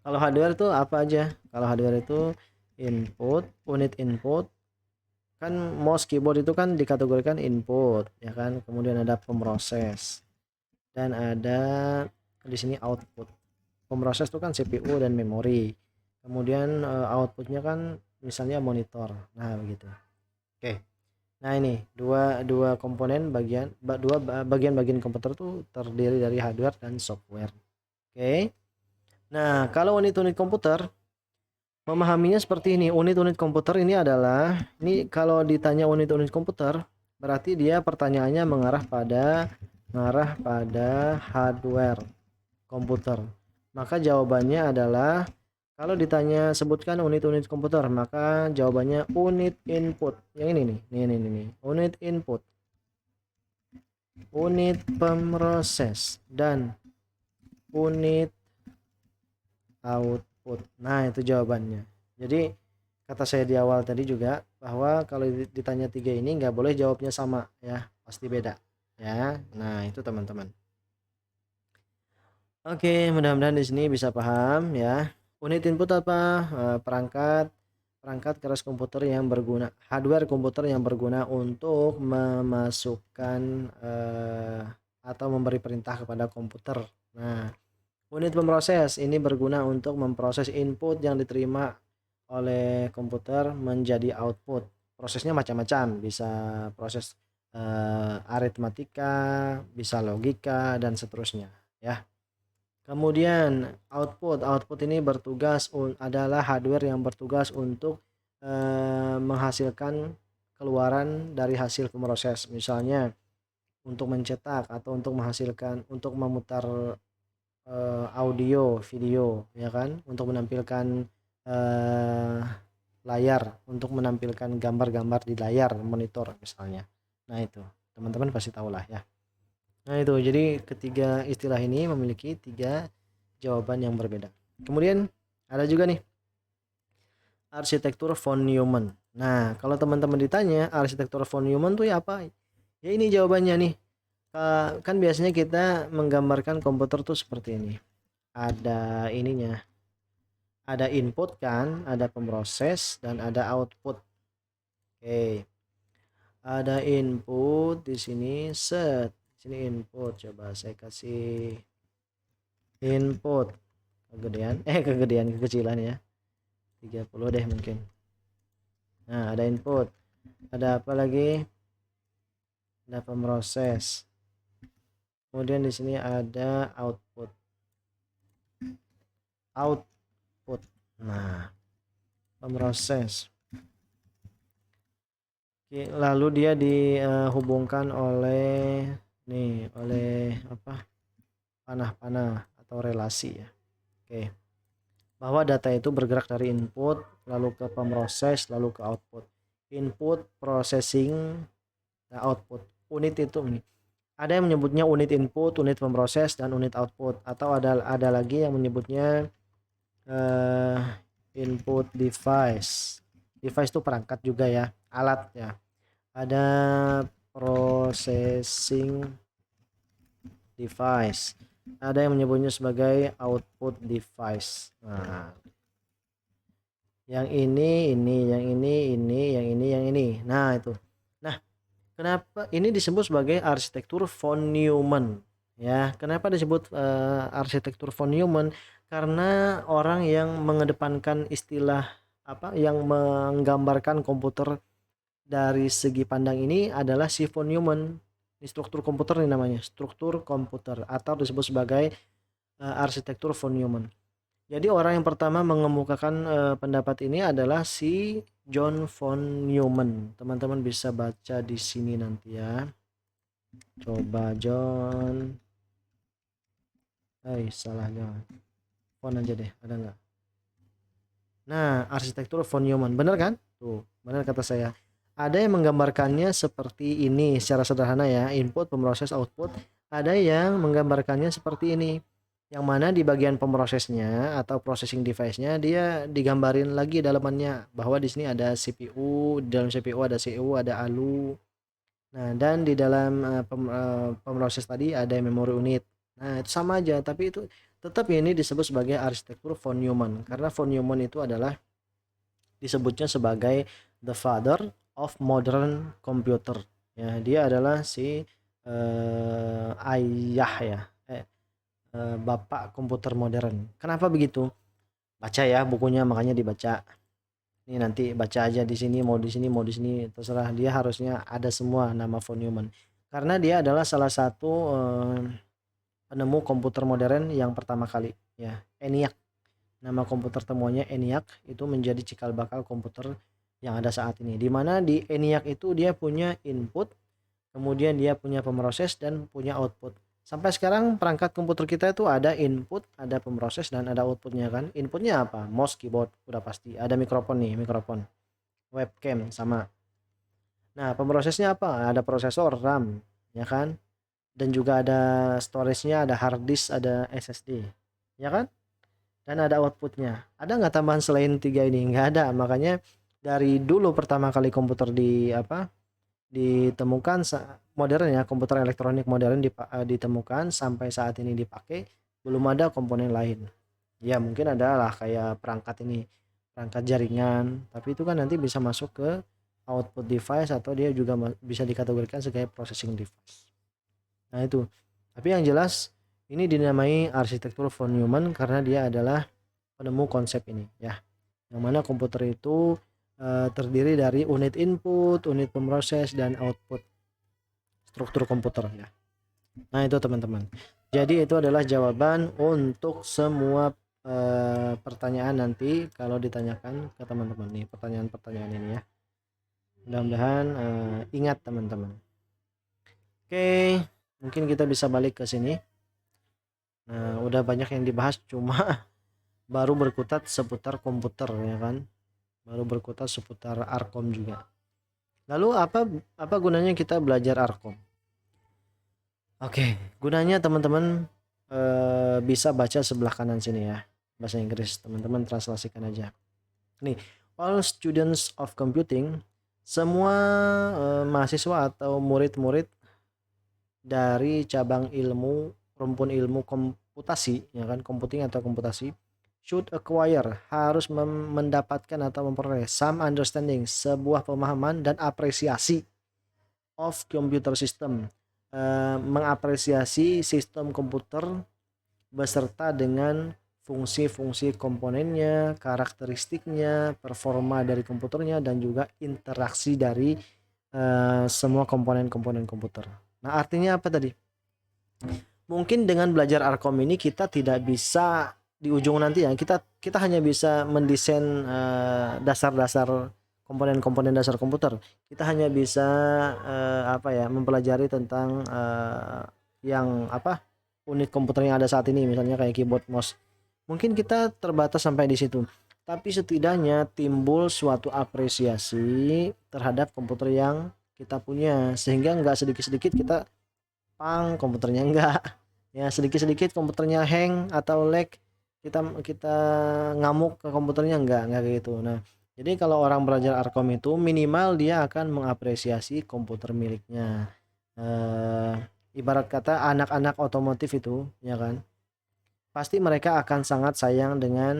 Kalau hardware itu apa aja? Kalau hardware itu input, unit input. Kan mouse keyboard itu kan dikategorikan input ya kan. Kemudian ada pemroses dan ada di sini output. Pemroses itu kan CPU dan memori. Kemudian outputnya kan misalnya monitor. Nah begitu. Oke. Nah ini dua komponen bagian-bagian komputer tuh terdiri dari hardware dan software. Oke. Nah kalau unit-unit komputer memahaminya seperti ini. Unit-unit komputer ini adalah, ini kalau ditanya unit-unit komputer, berarti dia pertanyaannya mengarah pada hardware komputer. Maka jawabannya adalah, kalau ditanya sebutkan unit-unit komputer, maka jawabannya unit input. Yang ini nih, ini. Unit input, unit pemroses, dan unit output. Nah, itu jawabannya. Jadi kata saya di awal tadi juga bahwa kalau ditanya tiga ini nggak boleh jawabnya sama ya, pasti beda ya. Nah, itu teman-teman. Oke, mudah-mudahan di sini bisa paham ya. Unit input apa? Perangkat keras komputer yang berguna, hardware komputer yang berguna untuk memasukkan atau memberi perintah kepada komputer. Nah, unit pemroses ini berguna untuk memproses input yang diterima oleh komputer menjadi output. Prosesnya macam-macam, bisa proses aritmatika, bisa logika dan seterusnya ya. Kemudian output ini adalah hardware yang bertugas untuk menghasilkan keluaran dari hasil pemroses. Misalnya untuk mencetak atau untuk menghasilkan, untuk memutar audio, video, ya kan, untuk menampilkan layar, untuk menampilkan gambar-gambar di layar monitor misalnya. Nah itu teman-teman pasti tahu lah ya. Nah itu, jadi ketiga istilah ini memiliki tiga jawaban yang berbeda. Kemudian ada juga nih arsitektur von Neumann. Nah kalau teman-teman ditanya arsitektur von Neumann tuh ya apa? Ya ini jawabannya nih. Kan biasanya kita menggambarkan komputer tuh seperti ini. Ada ininya, ada input kan, ada pemroses dan ada output. Oke, ada input di sini, set. Sini input, coba saya kasih input kekecilan ya, 30 deh mungkin. Nah ada input, ada apa lagi, ada pemroses, kemudian di sini ada output. Nah pemroses, lalu dia dihubungkan oleh apa, panah atau relasi ya. Oke, bahwa data itu bergerak dari input lalu ke pemroses lalu ke output. Input, processing, output. Unit itu ini ada yang menyebutnya unit input, unit pemroses, dan unit output, atau ada lagi yang menyebutnya input device. Device itu perangkat juga ya, alat ya. Ada processing device, ada yang menyebutnya sebagai output device. Nah yang ini, yang ini. Nah itu. Nah kenapa ini disebut sebagai arsitektur von Neumann ya? Kenapa disebut arsitektur von Neumann? Karena orang yang mengedepankan istilah apa, yang menggambarkan komputer dari segi pandang ini adalah si von Neumann. Ini struktur komputer ini namanya, struktur komputer, atau disebut sebagai arsitektur von Neumann. Jadi orang yang pertama mengemukakan pendapat ini adalah si John von Neumann. Teman-teman bisa baca di sini nanti ya. Coba John. Salah John. von aja deh, ada nggak? Nah, arsitektur von Neumann, bener kan? Tuh, bener kata saya. Ada yang menggambarkannya seperti ini secara sederhana ya, input, pemroses, output. Ada yang menggambarkannya seperti ini, yang mana di bagian pemrosesnya atau processing device-nya dia digambarin lagi dalamannya bahwa di sini ada CPU, di dalam CPU ada CPU, ada ALU. Nah, dan di dalam pemroses tadi ada memory unit. Nah, itu sama aja, tapi itu tetap ini disebut sebagai arsitektur von Neumann karena von Neumann itu adalah disebutnya sebagai the father of modern computer. Ya, dia adalah si ayah ya, bapak komputer modern. Kenapa begitu? Baca ya bukunya, makanya dibaca. Ini nanti baca aja di sini, mau di sini, mau di sini, terserah. Dia harusnya ada semua nama von Neumann. Karena dia adalah salah satu penemu komputer modern yang pertama kali, ya. ENIAC. Nama komputer temuannya ENIAC, itu menjadi cikal bakal komputer yang ada saat ini. Di mana di ENIAC itu dia punya input, kemudian dia punya pemroses dan punya output. Sampai sekarang perangkat komputer kita itu ada input, ada pemroses dan ada outputnya kan. Inputnya apa? Mouse, keyboard, udah pasti. Ada mikrofon nih, mikrofon. Webcam sama. Nah, pemrosesnya apa? Ada prosesor, RAM, ya kan? Dan juga ada storage-nya, ada hard disk, ada SSD. Ya kan? Dan ada outputnya. Ada nggak tambahan selain tiga ini? Nggak ada. Makanya dari dulu pertama kali komputer ditemukan, modern ya, komputer elektronik modern ditemukan sampai saat ini dipakai, belum ada komponen lain. Ya mungkin ada lah kayak perangkat ini, perangkat jaringan, tapi itu kan nanti bisa masuk ke output device atau dia juga bisa dikategorikan sebagai processing device. Nah itu. Tapi yang jelas ini dinamai arsitektur von Neumann karena dia adalah penemu konsep ini ya. Yang mana komputer itu terdiri dari unit input, unit pemroses dan output struktur komputer ya. Nah, itu teman-teman. Jadi itu adalah jawaban untuk semua pertanyaan nanti kalau ditanyakan ke teman-teman nih, pertanyaan-pertanyaan ini ya. Mudah-mudahan ingat teman-teman. Oke, mungkin kita bisa balik ke sini. Nah, udah banyak yang dibahas, cuma baru berkutat seputar komputer ya kan. Baru berkutat seputar Arkom juga. Lalu apa gunanya kita belajar Arkom? Oke, gunanya teman-teman bisa baca sebelah kanan sini ya. Bahasa Inggris, teman-teman translasikan aja. Nih, all students of computing, semua mahasiswa atau murid-murid dari cabang ilmu, rumpun ilmu komputasi, ya kan, computing atau komputasi, should acquire, harus mendapatkan atau memperoleh some understanding, sebuah pemahaman dan apresiasi of computer system, mengapresiasi sistem komputer beserta dengan fungsi-fungsi komponennya, karakteristiknya, performa dari komputernya, dan juga interaksi dari semua komponen-komponen komputer. Nah, artinya apa tadi? Mungkin dengan belajar Arkom ini kita tidak bisa di ujung nanti ya, kita hanya bisa mendesain dasar-dasar komponen-komponen dasar komputer. Kita hanya bisa mempelajari tentang yang unit komputer yang ada saat ini, misalnya kayak keyboard, mouse. Mungkin kita terbatas sampai di situ. Tapi setidaknya timbul suatu apresiasi terhadap komputer yang kita punya, sehingga nggak sedikit-sedikit kita komputernya enggak. Ya, sedikit-sedikit komputernya hang atau lag, kita ngamuk ke komputernya enggak gitu. Nah, jadi kalau orang belajar Arkom itu minimal dia akan mengapresiasi komputer miliknya. Ibarat kata anak-anak otomotif itu, ya kan, pasti mereka akan sangat sayang dengan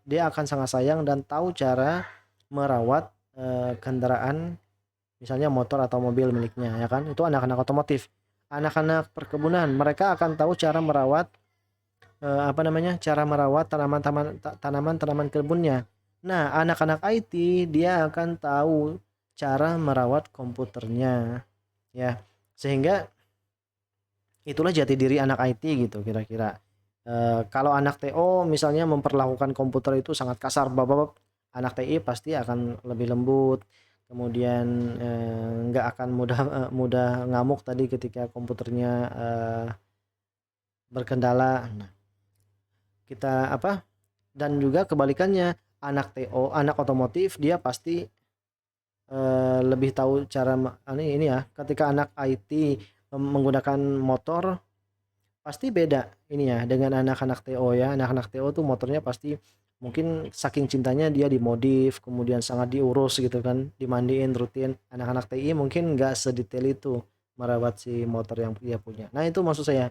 dia akan sangat sayang dan tahu cara merawat kendaraan, misalnya motor atau mobil miliknya, ya kan. Itu anak-anak otomotif. Anak-anak perkebunan, mereka akan tahu cara merawat cara merawat tanaman kebunnya. Nah, anak-anak IT dia akan tahu cara merawat komputernya, ya. Sehingga itulah jati diri anak IT gitu kira-kira. Kalau anak TO misalnya memperlakukan komputer itu sangat kasar, anak TI pasti akan lebih lembut, kemudian nggak akan mudah ngamuk tadi ketika komputernya berkendala. Nah, kita apa, dan juga kebalikannya, anak TO, anak otomotif dia pasti lebih tahu cara ini ya, ketika anak IT menggunakan motor pasti beda ini ya dengan anak-anak TO ya. Anak-anak TO tuh motornya pasti mungkin saking cintanya dia dimodif, kemudian sangat diurus gitu kan, dimandiin rutin. Anak-anak TI mungkin nggak sedetail itu merawat si motor yang dia punya. Nah itu maksud saya.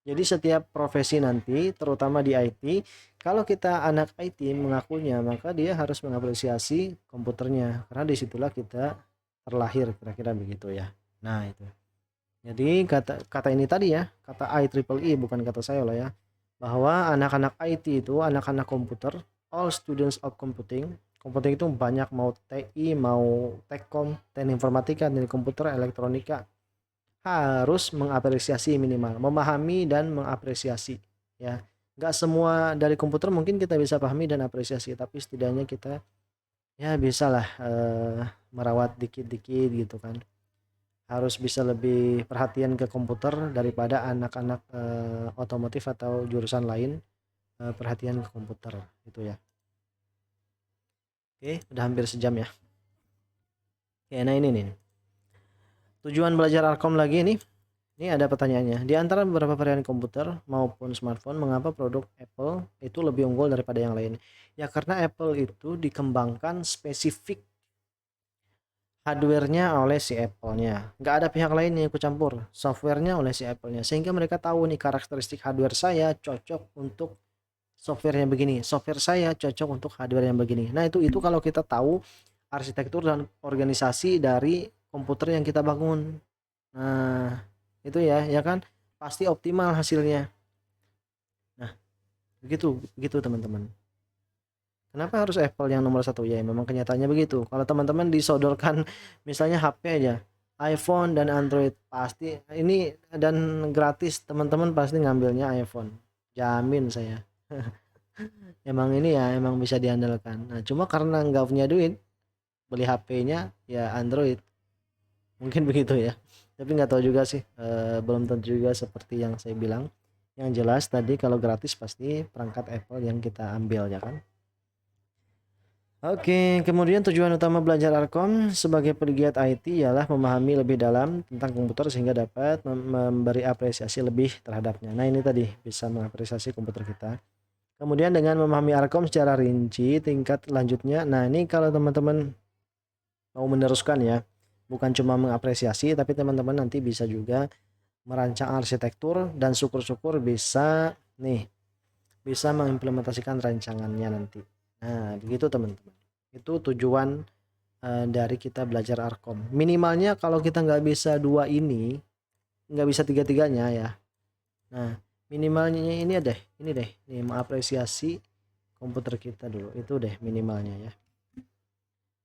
Jadi setiap profesi nanti, terutama di IT, kalau kita anak IT mengakunya, maka dia harus mengapresiasi komputernya, karena disitulah kita terlahir, kira-kira begitu ya. Nah itu. Jadi kata kata ini tadi ya, kata IEEE bukan kata saya lah ya, bahwa anak-anak IT itu anak-anak komputer, all students of computing. Computing itu banyak, mau TI, mau Tekkom, teknik informatika, teknik komputer, elektronika, harus mengapresiasi minimal, memahami dan mengapresiasi ya. Nggak semua dari komputer mungkin kita bisa pahami dan apresiasi, tapi setidaknya kita ya bisalah merawat dikit-dikit gitu kan. Harus bisa lebih perhatian ke komputer daripada anak-anak otomotif atau jurusan lain perhatian ke komputer itu ya. Oke, udah hampir sejam ya. Oke, nah ini nih. Tujuan belajar Arkom lagi nih. Ini ada pertanyaannya. Di antara beberapa varian komputer maupun smartphone, mengapa produk Apple itu lebih unggul daripada yang lain? Ya karena Apple itu dikembangkan spesifik hardware-nya oleh si Apple-nya. Nggak ada pihak lain yang ikut campur. Software-nya oleh si Apple-nya. Sehingga mereka tahu nih karakteristik hardware saya cocok untuk software-nya begini. Software saya cocok untuk hardware yang begini. Nah itu kalau kita tahu arsitektur dan organisasi dari komputer yang kita bangun. Nah, itu ya kan pasti optimal hasilnya. Nah, begitu begitu teman-teman. Kenapa harus Apple yang nomor satu? Ya memang kenyataannya begitu. Kalau teman-teman disodorkan misalnya HP aja, iPhone dan Android, pasti ini dan gratis, teman-teman pasti ngambilnya iPhone, jamin saya. Emang ini ya emang bisa diandalkan. Nah cuma karena nggak punya duit beli HP-nya ya Android, mungkin begitu ya, tapi nggak tahu juga sih, belum tentu juga seperti yang saya bilang. Yang jelas tadi kalau gratis pasti perangkat Apple yang kita ambil ya kan. Oke, kemudian tujuan utama belajar Arkom sebagai pegiat IT ialah memahami lebih dalam tentang komputer sehingga dapat memberi apresiasi lebih terhadapnya. Nah ini tadi bisa mengapresiasi komputer kita. Kemudian dengan memahami Arkom secara rinci tingkat lanjutnya, nah ini kalau teman-teman mau meneruskan ya, bukan cuma mengapresiasi tapi teman-teman nanti bisa juga merancang arsitektur dan syukur-syukur bisa nih bisa mengimplementasikan rancangannya nanti. Nah begitu teman-teman, itu tujuan dari kita belajar Arkom. Minimalnya kalau kita nggak bisa dua ini, nggak bisa tiga-tiganya ya. Nah minimalnya ini deh nih, mengapresiasi komputer kita dulu, itu deh minimalnya ya.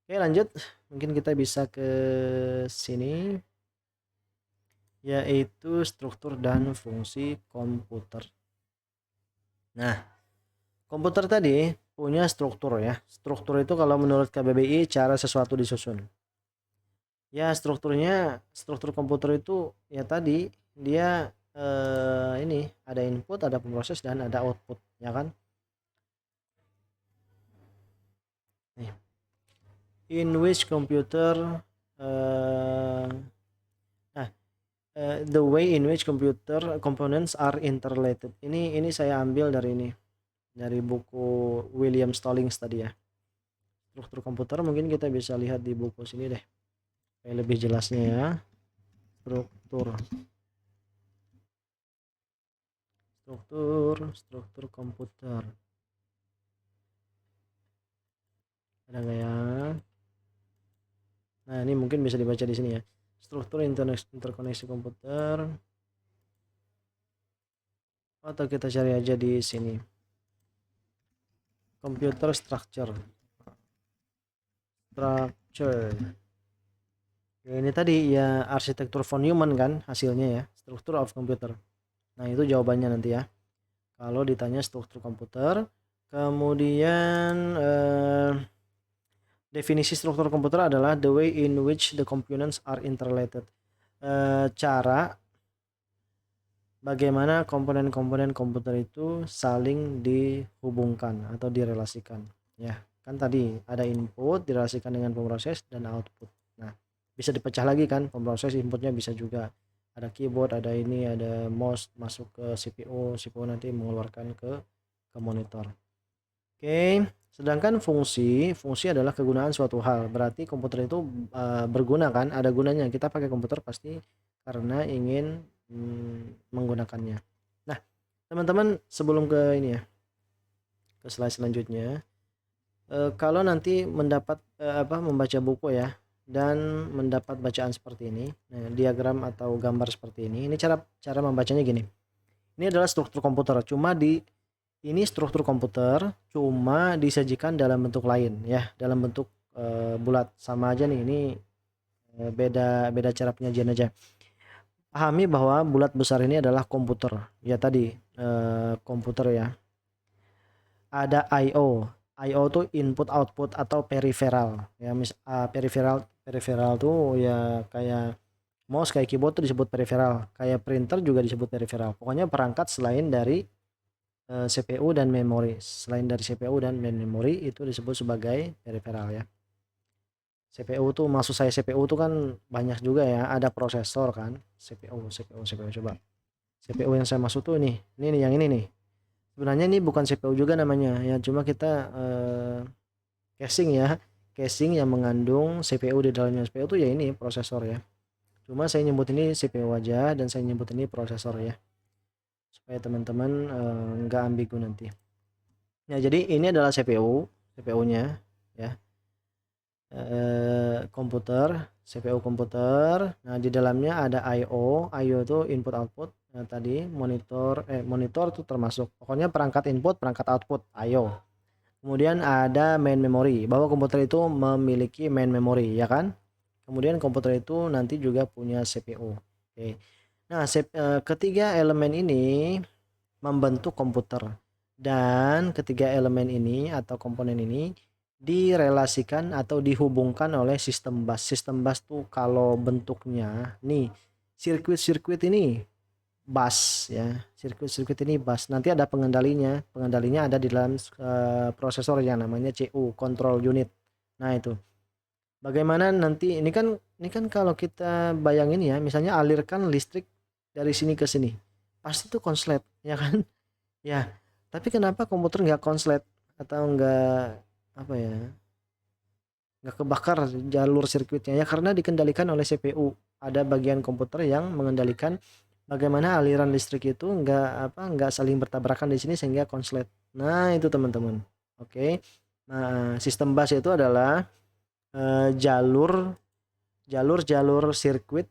Oke lanjut, mungkin kita bisa ke sini, yaitu struktur dan fungsi komputer. Nah komputer tadi punya struktur ya. Struktur itu kalau menurut KBBI cara sesuatu disusun. Ya struktur komputer itu ya tadi dia ini ada input, ada proses dan ada output ya kan. Nih, in which computer the way in which computer components are interrelated. Ini saya ambil dari ini, dari buku William Stallings tadi ya. Struktur komputer mungkin kita bisa lihat di buku sini deh. Kayak lebih jelasnya ya. Struktur komputer. Ada nggak ya? Nah, ini mungkin bisa dibaca di sini ya. Struktur interkoneksi komputer. Atau kita cari aja di sini. Computer structure. Ya, ini tadi ya arsitektur von Neumann kan hasilnya ya, struktur of computer. Nah, itu jawabannya nanti ya. Kalau ditanya struktur komputer, kemudian definisi struktur komputer adalah the way in which the components are interrelated. Cara bagaimana komponen-komponen komputer itu saling dihubungkan atau direlasikan ya. Kan tadi ada input direlasikan dengan pemroses dan output. Nah, bisa dipecah lagi kan, pemroses inputnya bisa juga ada keyboard, ada ini, ada mouse masuk ke CPU, CPU nanti mengeluarkan ke monitor. Oke, sedangkan fungsi adalah kegunaan suatu hal. Berarti komputer itu berguna kan, ada gunanya. Kita pakai komputer pasti karena ingin menggunakannya. Nah, teman-teman sebelum ke ini ya, ke slide selanjutnya, kalau nanti mendapat membaca buku ya dan mendapat bacaan seperti ini, nah, diagram atau gambar seperti ini cara membacanya gini. Ini adalah struktur komputer, ini struktur komputer cuma disajikan dalam bentuk lain ya, dalam bentuk bulat. Sama aja nih, ini beda cara penyajian aja. Pahami bahwa bulat besar ini adalah komputer. Ya tadi komputer ya. Ada I/O. I/O tuh input output atau peripheral. Ya peripheral tuh ya kayak mouse, kayak keyboard tuh disebut peripheral. Kayak printer juga disebut peripheral. Pokoknya perangkat selain dari CPU dan memori. Selain dari CPU dan memori itu disebut sebagai peripheral ya. CPU tuh, maksud saya CPU tuh kan banyak juga ya, ada prosesor kan, CPU coba. CPU yang saya maksud tuh ini nih, yang ini nih. Sebenarnya ini bukan CPU juga namanya ya, cuma kita casing ya, casing yang mengandung CPU di dalamnya. CPU tuh ya ini prosesor ya. Cuma saya nyebut ini CPU aja dan saya nyebut ini prosesor ya, supaya teman-teman nggak ambigu nanti. Ya, jadi ini adalah CPU-nya ya. Komputer, CPU komputer. Nah, di dalamnya ada I/O. I/O itu input output. Nah, tadi monitor itu termasuk. Pokoknya perangkat input, perangkat output, I/O. Kemudian ada main memory, bahwa komputer itu memiliki main memory, ya kan? Kemudian komputer itu nanti juga punya CPU. Oke. Nah, ketiga elemen ini membentuk komputer. Dan ketiga elemen ini atau komponen ini direlasikan atau dihubungkan oleh sistem bus. Sistem bus tuh kalau bentuknya nih, sirkuit ini bus ya. Sirkuit ini bus. Nanti ada pengendalinya. Pengendalinya ada di dalam prosesor yang namanya CU, control unit. Nah, itu. Bagaimana nanti ini kan kalau kita bayangin ya, misalnya alirkan listrik dari sini ke sini. Pasti tuh konslet, ya kan? Ya. Tapi kenapa komputer nggak konslet atau nggak apa ya? Nggak kebakar jalur sirkuitnya ya, karena dikendalikan oleh CPU. Ada bagian komputer yang mengendalikan bagaimana aliran listrik itu nggak saling bertabrakan di sini sehingga konslet. Nah, itu teman-teman. Oke. Nah, sistem bus itu adalah jalur sirkuit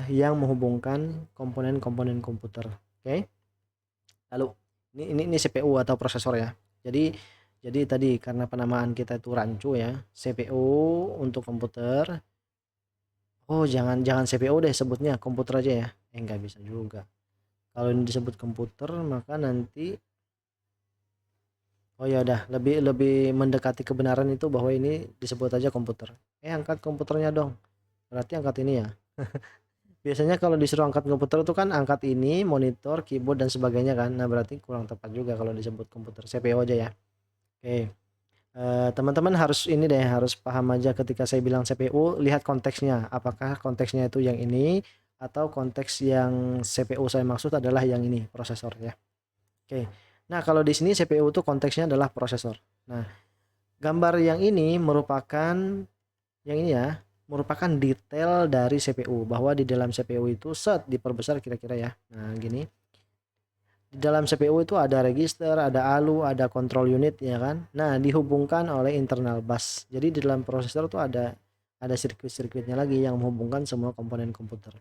yang menghubungkan komponen-komponen komputer. Oke. Lalu ini CPU atau prosesor ya. Jadi tadi karena penamaan kita itu rancu ya, CPU untuk komputer. Oh, jangan CPU deh sebutnya, komputer aja ya. Nggak bisa juga. Kalau ini disebut komputer maka nanti oh ya udah, lebih mendekati kebenaran itu bahwa ini disebut aja komputer. Angkat komputernya dong. Berarti angkat ini ya. Biasanya kalau disuruh angkat komputer itu kan angkat ini, monitor, keyboard dan sebagainya kan. Nah, berarti kurang tepat juga kalau disebut komputer. CPU aja ya. Oke. Teman-teman harus ini deh, harus paham aja ketika saya bilang CPU, lihat konteksnya. Apakah konteksnya itu yang ini atau konteks yang CPU saya maksud adalah yang ini, prosesor ya. Oke. Nah, kalau di sini CPU itu konteksnya adalah prosesor. Nah, gambar yang ini merupakan merupakan detail dari CPU, bahwa di dalam CPU itu diperbesar kira-kira ya. Nah, gini. Di dalam CPU itu ada register, ada ALU, ada control unit ya kan. Nah, dihubungkan oleh internal bus. Jadi di dalam prosesor itu ada sirkuit-sirkuitnya lagi yang menghubungkan semua komponen komputer.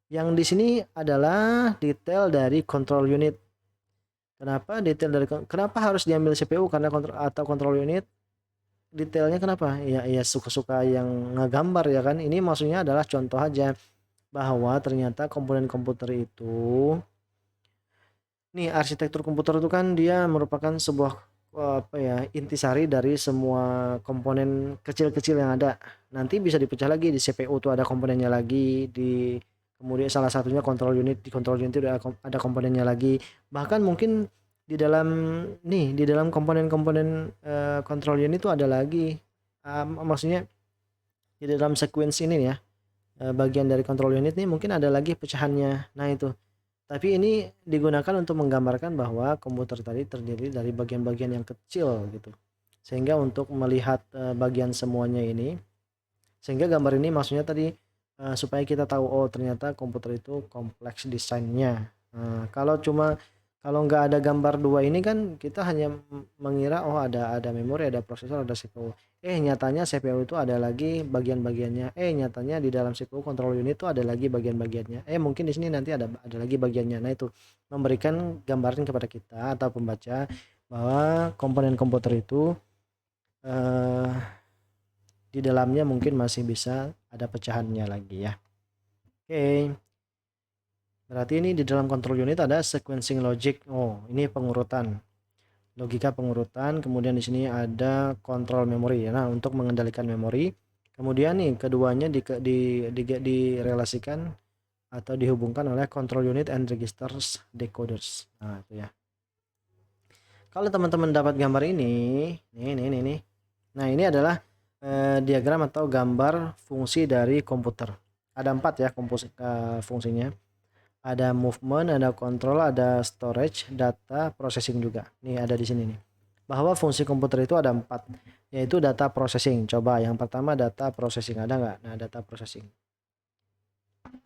Yang di sini adalah detail dari control unit. Kenapa harus diambil CPU karena control unit? Detailnya kenapa? Ya suka-suka yang ngegambar ya kan. Ini maksudnya adalah contoh aja bahwa ternyata komponen komputer itu arsitektur komputer itu kan dia merupakan sebuah intisari dari semua komponen kecil-kecil yang ada. Nanti bisa dipecah lagi, di CPU tuh ada komponennya lagi, di kemudian salah satunya control unit, di control unit itu ada komponennya lagi, bahkan mungkin di dalam di dalam komponen-komponen control unit itu ada lagi, maksudnya di dalam sequence ini ya, bagian dari control unit nih mungkin ada lagi pecahannya. Nah itu, tapi ini digunakan untuk menggambarkan bahwa komputer tadi terdiri dari bagian-bagian yang kecil gitu, sehingga untuk melihat bagian semuanya ini, sehingga gambar ini maksudnya tadi supaya kita tahu oh ternyata komputer itu kompleks desainnya. Kalau nggak ada gambar dua ini kan kita hanya mengira oh ada memori, ada prosesor, ada CPU. Nyatanya CPU itu ada lagi bagian-bagiannya. Nyatanya di dalam CPU control unit itu ada lagi bagian-bagiannya. Mungkin di sini nanti ada lagi bagiannya. Nah itu memberikan gambaran kepada kita atau pembaca bahwa komponen komputer itu eh, di dalamnya mungkin masih bisa ada pecahannya lagi ya. Oke. Berarti ini di dalam control unit ada sequencing logic. Oh, ini pengurutan. Logika pengurutan, kemudian di sini ada control memory. Nah, untuk mengendalikan memori. Kemudian nih keduanya direlasikan atau dihubungkan oleh control unit and registers decoders. Nah, itu ya. Kalau teman-teman dapat gambar ini, nih. Nah, ini adalah diagram atau gambar fungsi dari komputer. Ada 4 ya fungsinya. Ada movement, ada control, ada storage, data processing juga. Nih ada di sini nih. Bahwa fungsi komputer itu ada 4, yaitu data processing. Coba yang pertama data processing, ada nggak? Nah, data processing.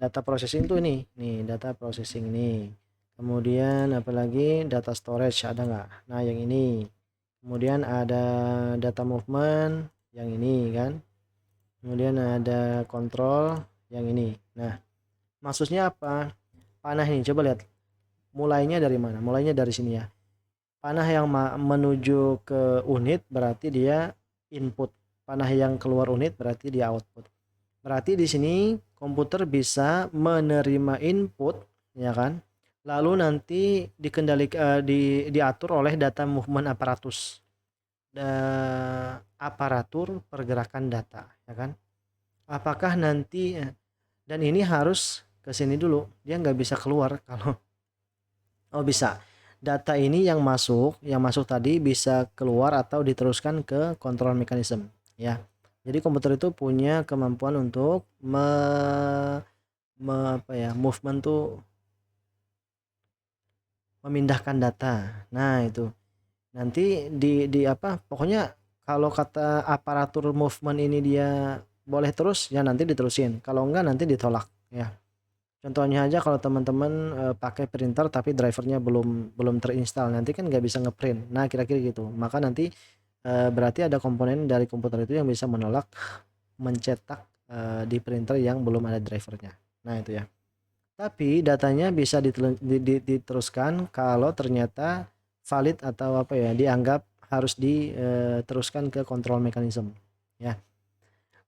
Data processing tuh ini, nih data processing nih. Kemudian apalagi data storage, ada nggak? Nah, yang ini. Kemudian ada data movement, yang ini kan. Kemudian ada control, yang ini. Nah, maksudnya apa? Panah ini coba lihat mulainya dari mana, mulainya dari sini ya. Panah yang menuju ke unit berarti dia input, panah yang keluar unit berarti dia output. Berarti di sini komputer bisa menerima input ya kan, lalu nanti diatur oleh data movement aparatus, aparatur pergerakan data ya kan. Apakah nanti dan ini harus ke sini dulu, dia nggak bisa keluar kalau bisa. Data ini yang masuk tadi bisa keluar atau diteruskan ke control mechanism ya. Jadi komputer itu punya kemampuan untuk movement tuh memindahkan data. Nah, itu. Nanti pokoknya kalau kata aparatur movement ini dia boleh terus ya nanti diterusin. Kalau enggak nanti ditolak ya. Contohnya aja kalau teman-teman pakai printer tapi drivernya belum terinstall, nanti kan nggak bisa ngeprint. Nah, kira-kira gitu. Maka nanti berarti ada komponen dari komputer itu yang bisa menolak mencetak di printer yang belum ada drivernya. Nah, itu ya. Tapi datanya bisa diteruskan kalau ternyata valid atau dianggap harus diteruskan ke control mechanism ya.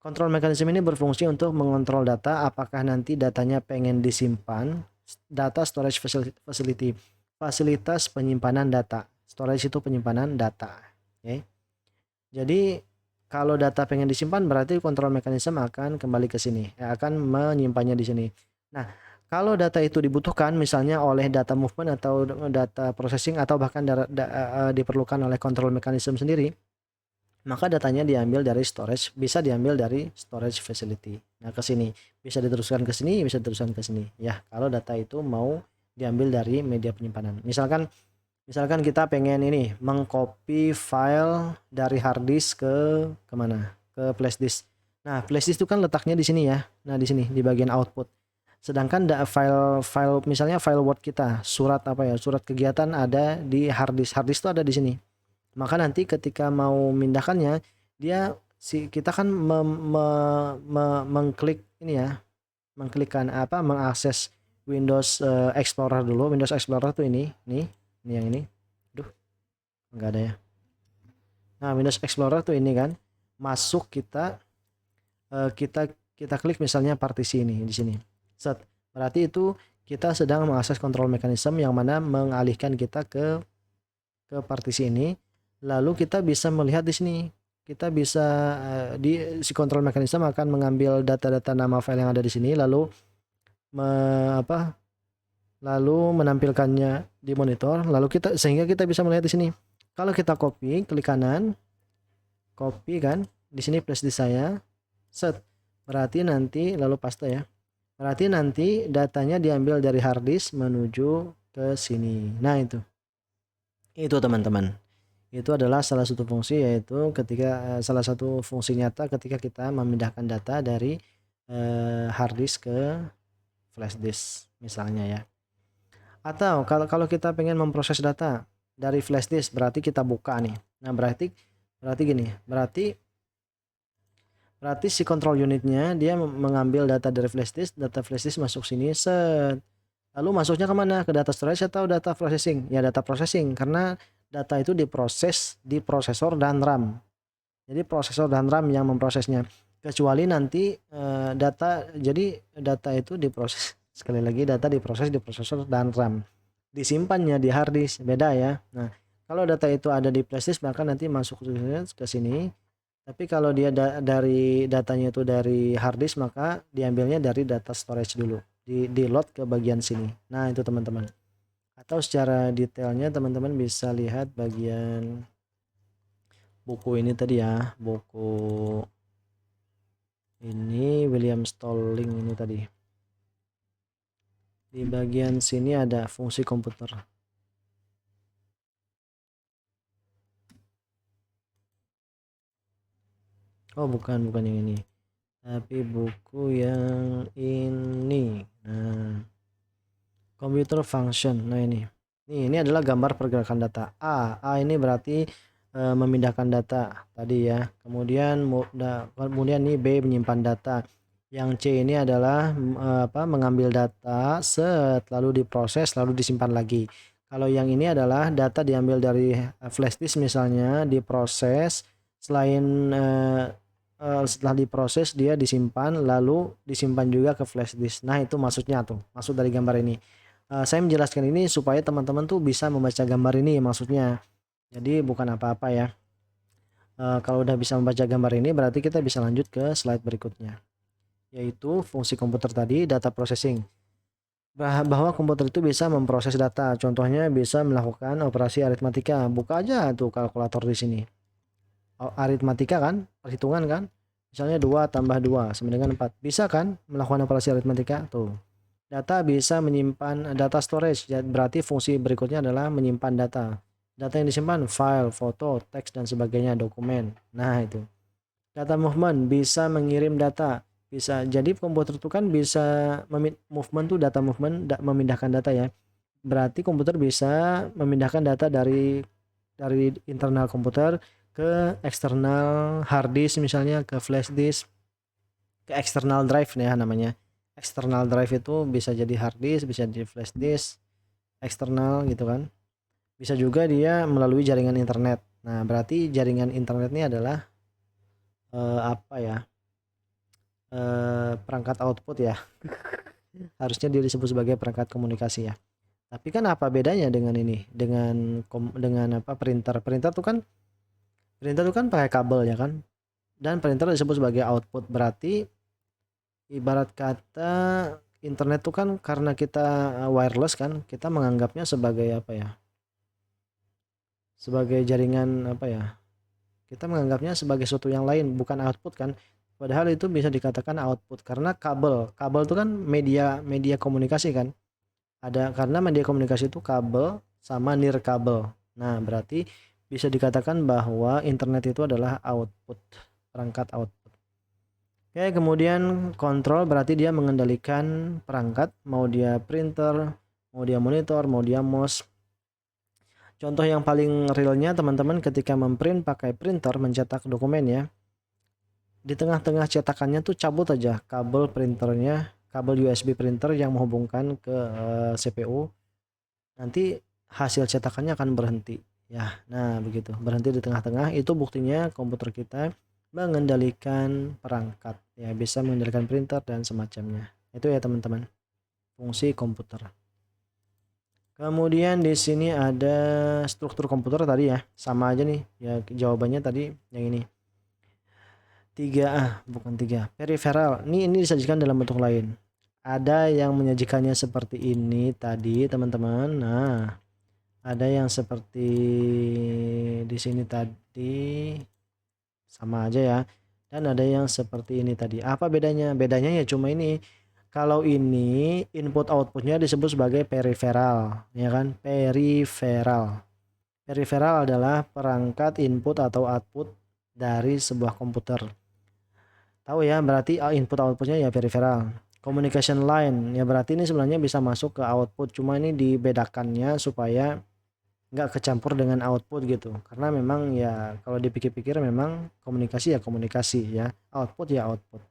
Control mechanism ini berfungsi untuk mengontrol data, apakah nanti datanya pengen disimpan, data storage facility, fasilitas penyimpanan data. Storage itu penyimpanan data. Okay. Jadi kalau data pengen disimpan berarti control mechanism akan kembali ke sini, akan menyimpannya di sini. Nah, kalau data itu dibutuhkan misalnya oleh data movement atau data processing atau bahkan diperlukan oleh control mechanism sendiri, maka datanya diambil dari storage, bisa diambil dari storage facility. Nah, ke sini bisa diteruskan ke sini, bisa diteruskan ke sini ya. Kalau data itu mau diambil dari media penyimpanan. Misalkan kita pengen ini mengcopy file dari hard disk ke kemana? Ke flash disk. Nah, flash disk itu kan letaknya di sini ya. Nah, di sini di bagian output. Sedangkan file misalnya file Word kita, surat kegiatan ada di hard disk. Hard disk itu ada di sini. Maka nanti ketika mau mindahkannya, kita kan mengklik ini ya, mengakses Windows Explorer dulu. Windows Explorer tuh ini yang ini. Duh, nggak ada ya. Nah, Windows Explorer tuh ini kan, masuk kita klik misalnya partisi ini di sini. Set, berarti itu kita sedang mengakses control mechanism yang mana mengalihkan kita ke partisi ini. Lalu kita bisa melihat di sini, kita bisa si control mechanism akan mengambil data-data nama file yang ada di sini, lalu lalu menampilkannya di monitor, lalu sehingga kita bisa melihat di sini. Kalau kita copy, klik kanan, copy kan, di sini flash disk saya, set, berarti nanti lalu paste ya. Berarti nanti datanya diambil dari hard disk menuju ke sini. Nah itu teman-teman. Itu adalah salah satu fungsi, yaitu salah satu fungsi nyata ketika kita memindahkan data dari hard disk ke flash disk misalnya ya. Atau kalau kita pengen memproses data dari flash disk, berarti kita buka nih. Nah berarti gini, berarti si control unitnya dia mengambil data dari flash disk masuk sini, set. Lalu masuknya kemana? Ke data storage atau data processing? Ya data processing, karena data itu diproses di prosesor dan RAM. Jadi prosesor dan RAM yang memprosesnya. Kecuali nanti data itu diproses, sekali lagi data diproses di prosesor dan RAM. Disimpannya di hard disk, beda ya. Nah, kalau data itu ada di flash disk maka nanti masuk ke sini. Tapi kalau dia dari datanya itu dari hard disk, maka diambilnya dari data storage dulu. Di load ke bagian sini. Nah, itu teman-teman. Atau secara detailnya teman-teman bisa lihat bagian buku ini tadi ya, buku ini William Stalling ini tadi. Di bagian sini ada fungsi komputer. Oh bukan yang ini, tapi buku yang ini. Nah, computer function. Nah ini adalah gambar pergerakan data. A ini berarti memindahkan data tadi ya. Kemudian nih B menyimpan data. Yang C ini adalah mengambil data, set, lalu diproses, lalu disimpan lagi. Kalau yang ini adalah data diambil dari flash disk misalnya, diproses, setelah diproses dia disimpan, lalu disimpan juga ke flash disk. Nah itu maksudnya tuh, maksud dari gambar ini. Saya menjelaskan ini supaya teman-teman tuh bisa membaca gambar ini maksudnya. Jadi bukan apa-apa ya. Kalau udah bisa membaca gambar ini berarti kita bisa lanjut ke slide berikutnya, yaitu fungsi komputer tadi, data processing. Bahwa komputer itu bisa memproses data, contohnya bisa melakukan operasi aritmatika. Buka aja tuh kalkulator di sini. Aritmatika kan, perhitungan kan. Misalnya 2 tambah 2 sama dengan 4. Bisa kan melakukan operasi aritmatika? Tuh. Data bisa menyimpan data storage, berarti fungsi berikutnya adalah menyimpan data. Data yang disimpan file, foto, teks dan sebagainya, dokumen. Nah itu. Data movement bisa mengirim data. Bisa. Jadi komputer itu kan bisa movement tuh data movement, memindahkan data ya. Berarti komputer bisa memindahkan data dari internal komputer ke eksternal hard disk misalnya, ke flash disk, ke external drive ya namanya. External drive itu bisa jadi hard disk, bisa jadi flash disk, eksternal gitu kan. Bisa juga dia melalui jaringan internet. Nah, berarti jaringan internet ini adalah perangkat output ya. Harusnya dia disebut sebagai perangkat komunikasi ya. Tapi kan apa bedanya dengan ini? Dengan printer? Printer tuh kan pakai kabel ya kan. Dan printer disebut sebagai output. Berarti ibarat kata internet tuh kan karena kita wireless kan, kita menganggapnya sebagai sebagai jaringan kita menganggapnya sebagai sesuatu yang lain, bukan output kan. Padahal itu bisa dikatakan output karena kabel itu kan media komunikasi kan. Karena media komunikasi itu kabel sama nirkabel. Nah, berarti bisa dikatakan bahwa internet itu adalah output, perangkat output. Oke, kemudian kontrol berarti dia mengendalikan perangkat, mau dia printer, mau dia monitor, mau dia mouse. Contoh yang paling realnya teman-teman ketika memprint pakai printer, mencetak dokumen ya. Di tengah-tengah cetakannya tuh cabut aja kabel printernya, kabel USB printer yang menghubungkan ke CPU. Nanti hasil cetakannya akan berhenti ya. Nah, begitu. Berhenti di tengah-tengah, itu buktinya komputer kita mengendalikan perangkat ya, bisa mengendalikan printer dan semacamnya. Itu ya teman-teman, fungsi komputer. Kemudian di sini ada struktur komputer tadi ya, sama aja nih ya jawabannya tadi yang ini. 3A bukan 3. Peripheral. Ini disajikan dalam bentuk lain. Ada yang menyajikannya seperti ini tadi, teman-teman. Nah, ada yang seperti di sini tadi, sama aja ya. Dan ada yang seperti ini tadi. Apa bedanya? Bedanya ya cuma ini. Kalau ini input outputnya disebut sebagai peripheral, ya kan? Peripheral. Peripheral adalah perangkat input atau output dari sebuah komputer. Tahu ya, berarti input outputnya ya peripheral. Communication line ya berarti ini sebenarnya bisa masuk ke output, cuma ini dibedakannya supaya nggak kecampur dengan output gitu. Karena memang ya kalau dipikir-pikir memang komunikasi ya komunikasi ya, output ya output.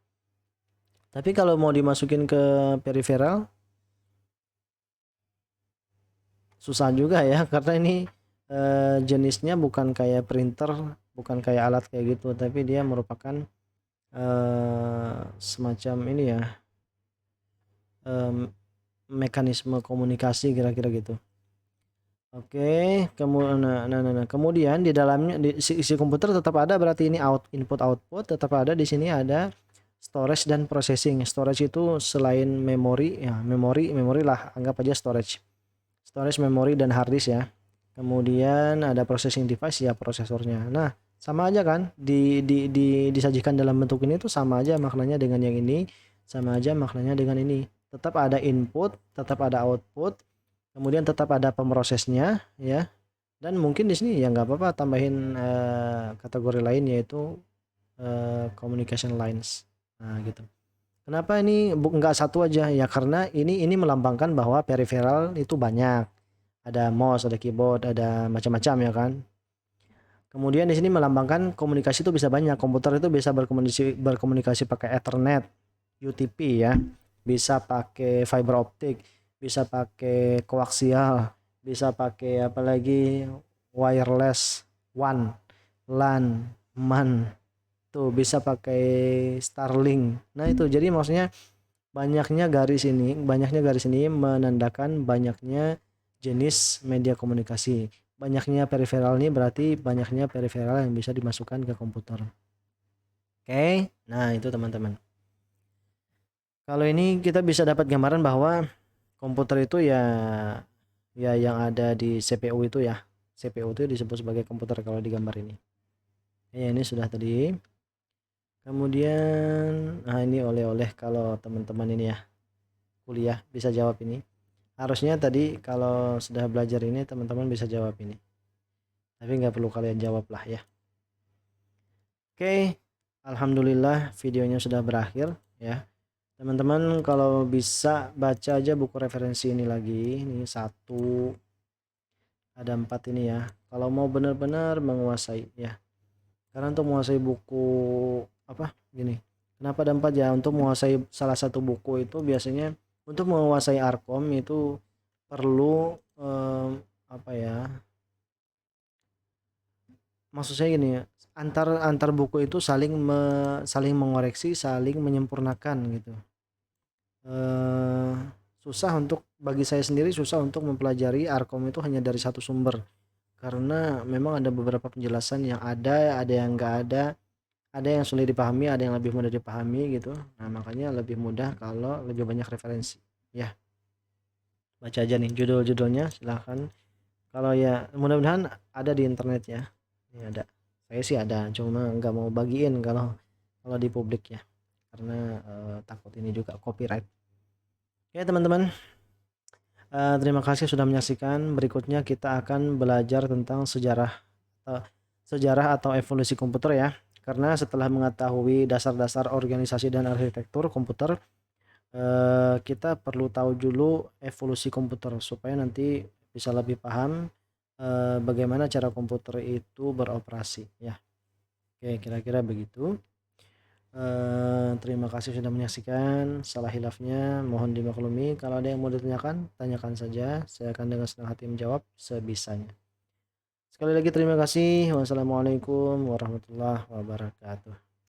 Tapi kalau mau dimasukin ke peripheral susah juga ya karena ini jenisnya bukan kayak printer, bukan kayak alat kayak gitu, tapi dia merupakan semacam ini ya, mekanisme komunikasi kira-kira gitu. Oke, kemudian di dalamnya di isi komputer tetap ada berarti ini input output tetap ada, di sini ada storage dan processing. Storage itu selain memori ya, memori lah, anggap aja storage. Storage, memori dan hard disk ya. Kemudian ada processing device ya, prosesornya. Nah, sama aja kan disajikan dalam bentuk ini tuh sama aja maknanya dengan yang ini, sama aja maknanya dengan ini. Tetap ada input, tetap ada output, kemudian tetap ada pemrosesnya ya. Dan mungkin di sini ya nggak apa-apa tambahin kategori lain yaitu communication lines. Nah, gitu. Kenapa ini nggak satu aja ya? Karena ini melambangkan bahwa peripheral itu banyak. Ada mouse, ada keyboard, ada macam-macam ya kan. Kemudian di sini melambangkan komunikasi itu bisa banyak. Komputer itu bisa berkomunikasi pakai Ethernet, UTP ya. Bisa pakai fiber optik, bisa pakai koaksial, bisa pakai apalagi wireless, WAN, LAN, MAN. Tuh bisa pakai Starlink. Nah, itu jadi maksudnya banyaknya garis ini menandakan banyaknya jenis media komunikasi. Banyaknya peripheral ini berarti banyaknya peripheral yang bisa dimasukkan ke komputer. Oke, nah itu teman-teman. Kalau ini kita bisa dapat gambaran bahwa komputer itu ya yang ada di CPU itu ya. CPU itu disebut sebagai komputer kalau di gambar ini. Ya, ini sudah tadi. Kemudian, nah ini oleh-oleh kalau teman-teman ini ya kuliah bisa jawab ini. Harusnya tadi kalau sudah belajar ini teman-teman bisa jawab ini. Tapi nggak perlu kalian jawab lah ya. Oke, alhamdulillah videonya sudah berakhir ya. Teman-teman kalau bisa baca aja buku referensi ini lagi. Ini 1, ada 4 ini ya. Kalau mau benar-benar menguasai ya. Karena untuk menguasai buku apa gini. Kenapa ada 4 ya? Untuk menguasai salah satu buku itu biasanya untuk menguasai Arkom itu perlu apa ya? Maksud saya gini ya, antar buku itu saling mengoreksi, saling menyempurnakan gitu. Susah untuk bagi saya sendiri susah untuk mempelajari Arkom itu hanya dari satu sumber. Karena memang ada beberapa penjelasan yang ada yang enggak ada yang sulit dipahami, ada yang lebih mudah dipahami gitu. Nah, makanya lebih mudah kalau lebih banyak referensi. Ya, baca aja nih judul-judulnya silahkan. Kalau ya mudah-mudahan ada di internet ya. Ini ada. Saya sih ada, cuma nggak mau bagiin kalau di publik ya. Karena takut ini juga copyright. Oke, teman-teman. Terima kasih sudah menyaksikan. Berikutnya kita akan belajar tentang sejarah atau evolusi komputer ya. Karena setelah mengetahui dasar-dasar organisasi dan arsitektur komputer, kita perlu tahu dulu evolusi komputer supaya nanti bisa lebih paham bagaimana cara komputer itu beroperasi ya. Oke, kira-kira begitu. Terima kasih sudah menyaksikan. Salah hilafnya mohon dimaklumi. Kalau ada yang mau ditanyakan, tanyakan saja. Saya akan dengan senang hati menjawab sebisanya. Sekali lagi terima kasih. Wassalamualaikum warahmatullahi wabarakatuh.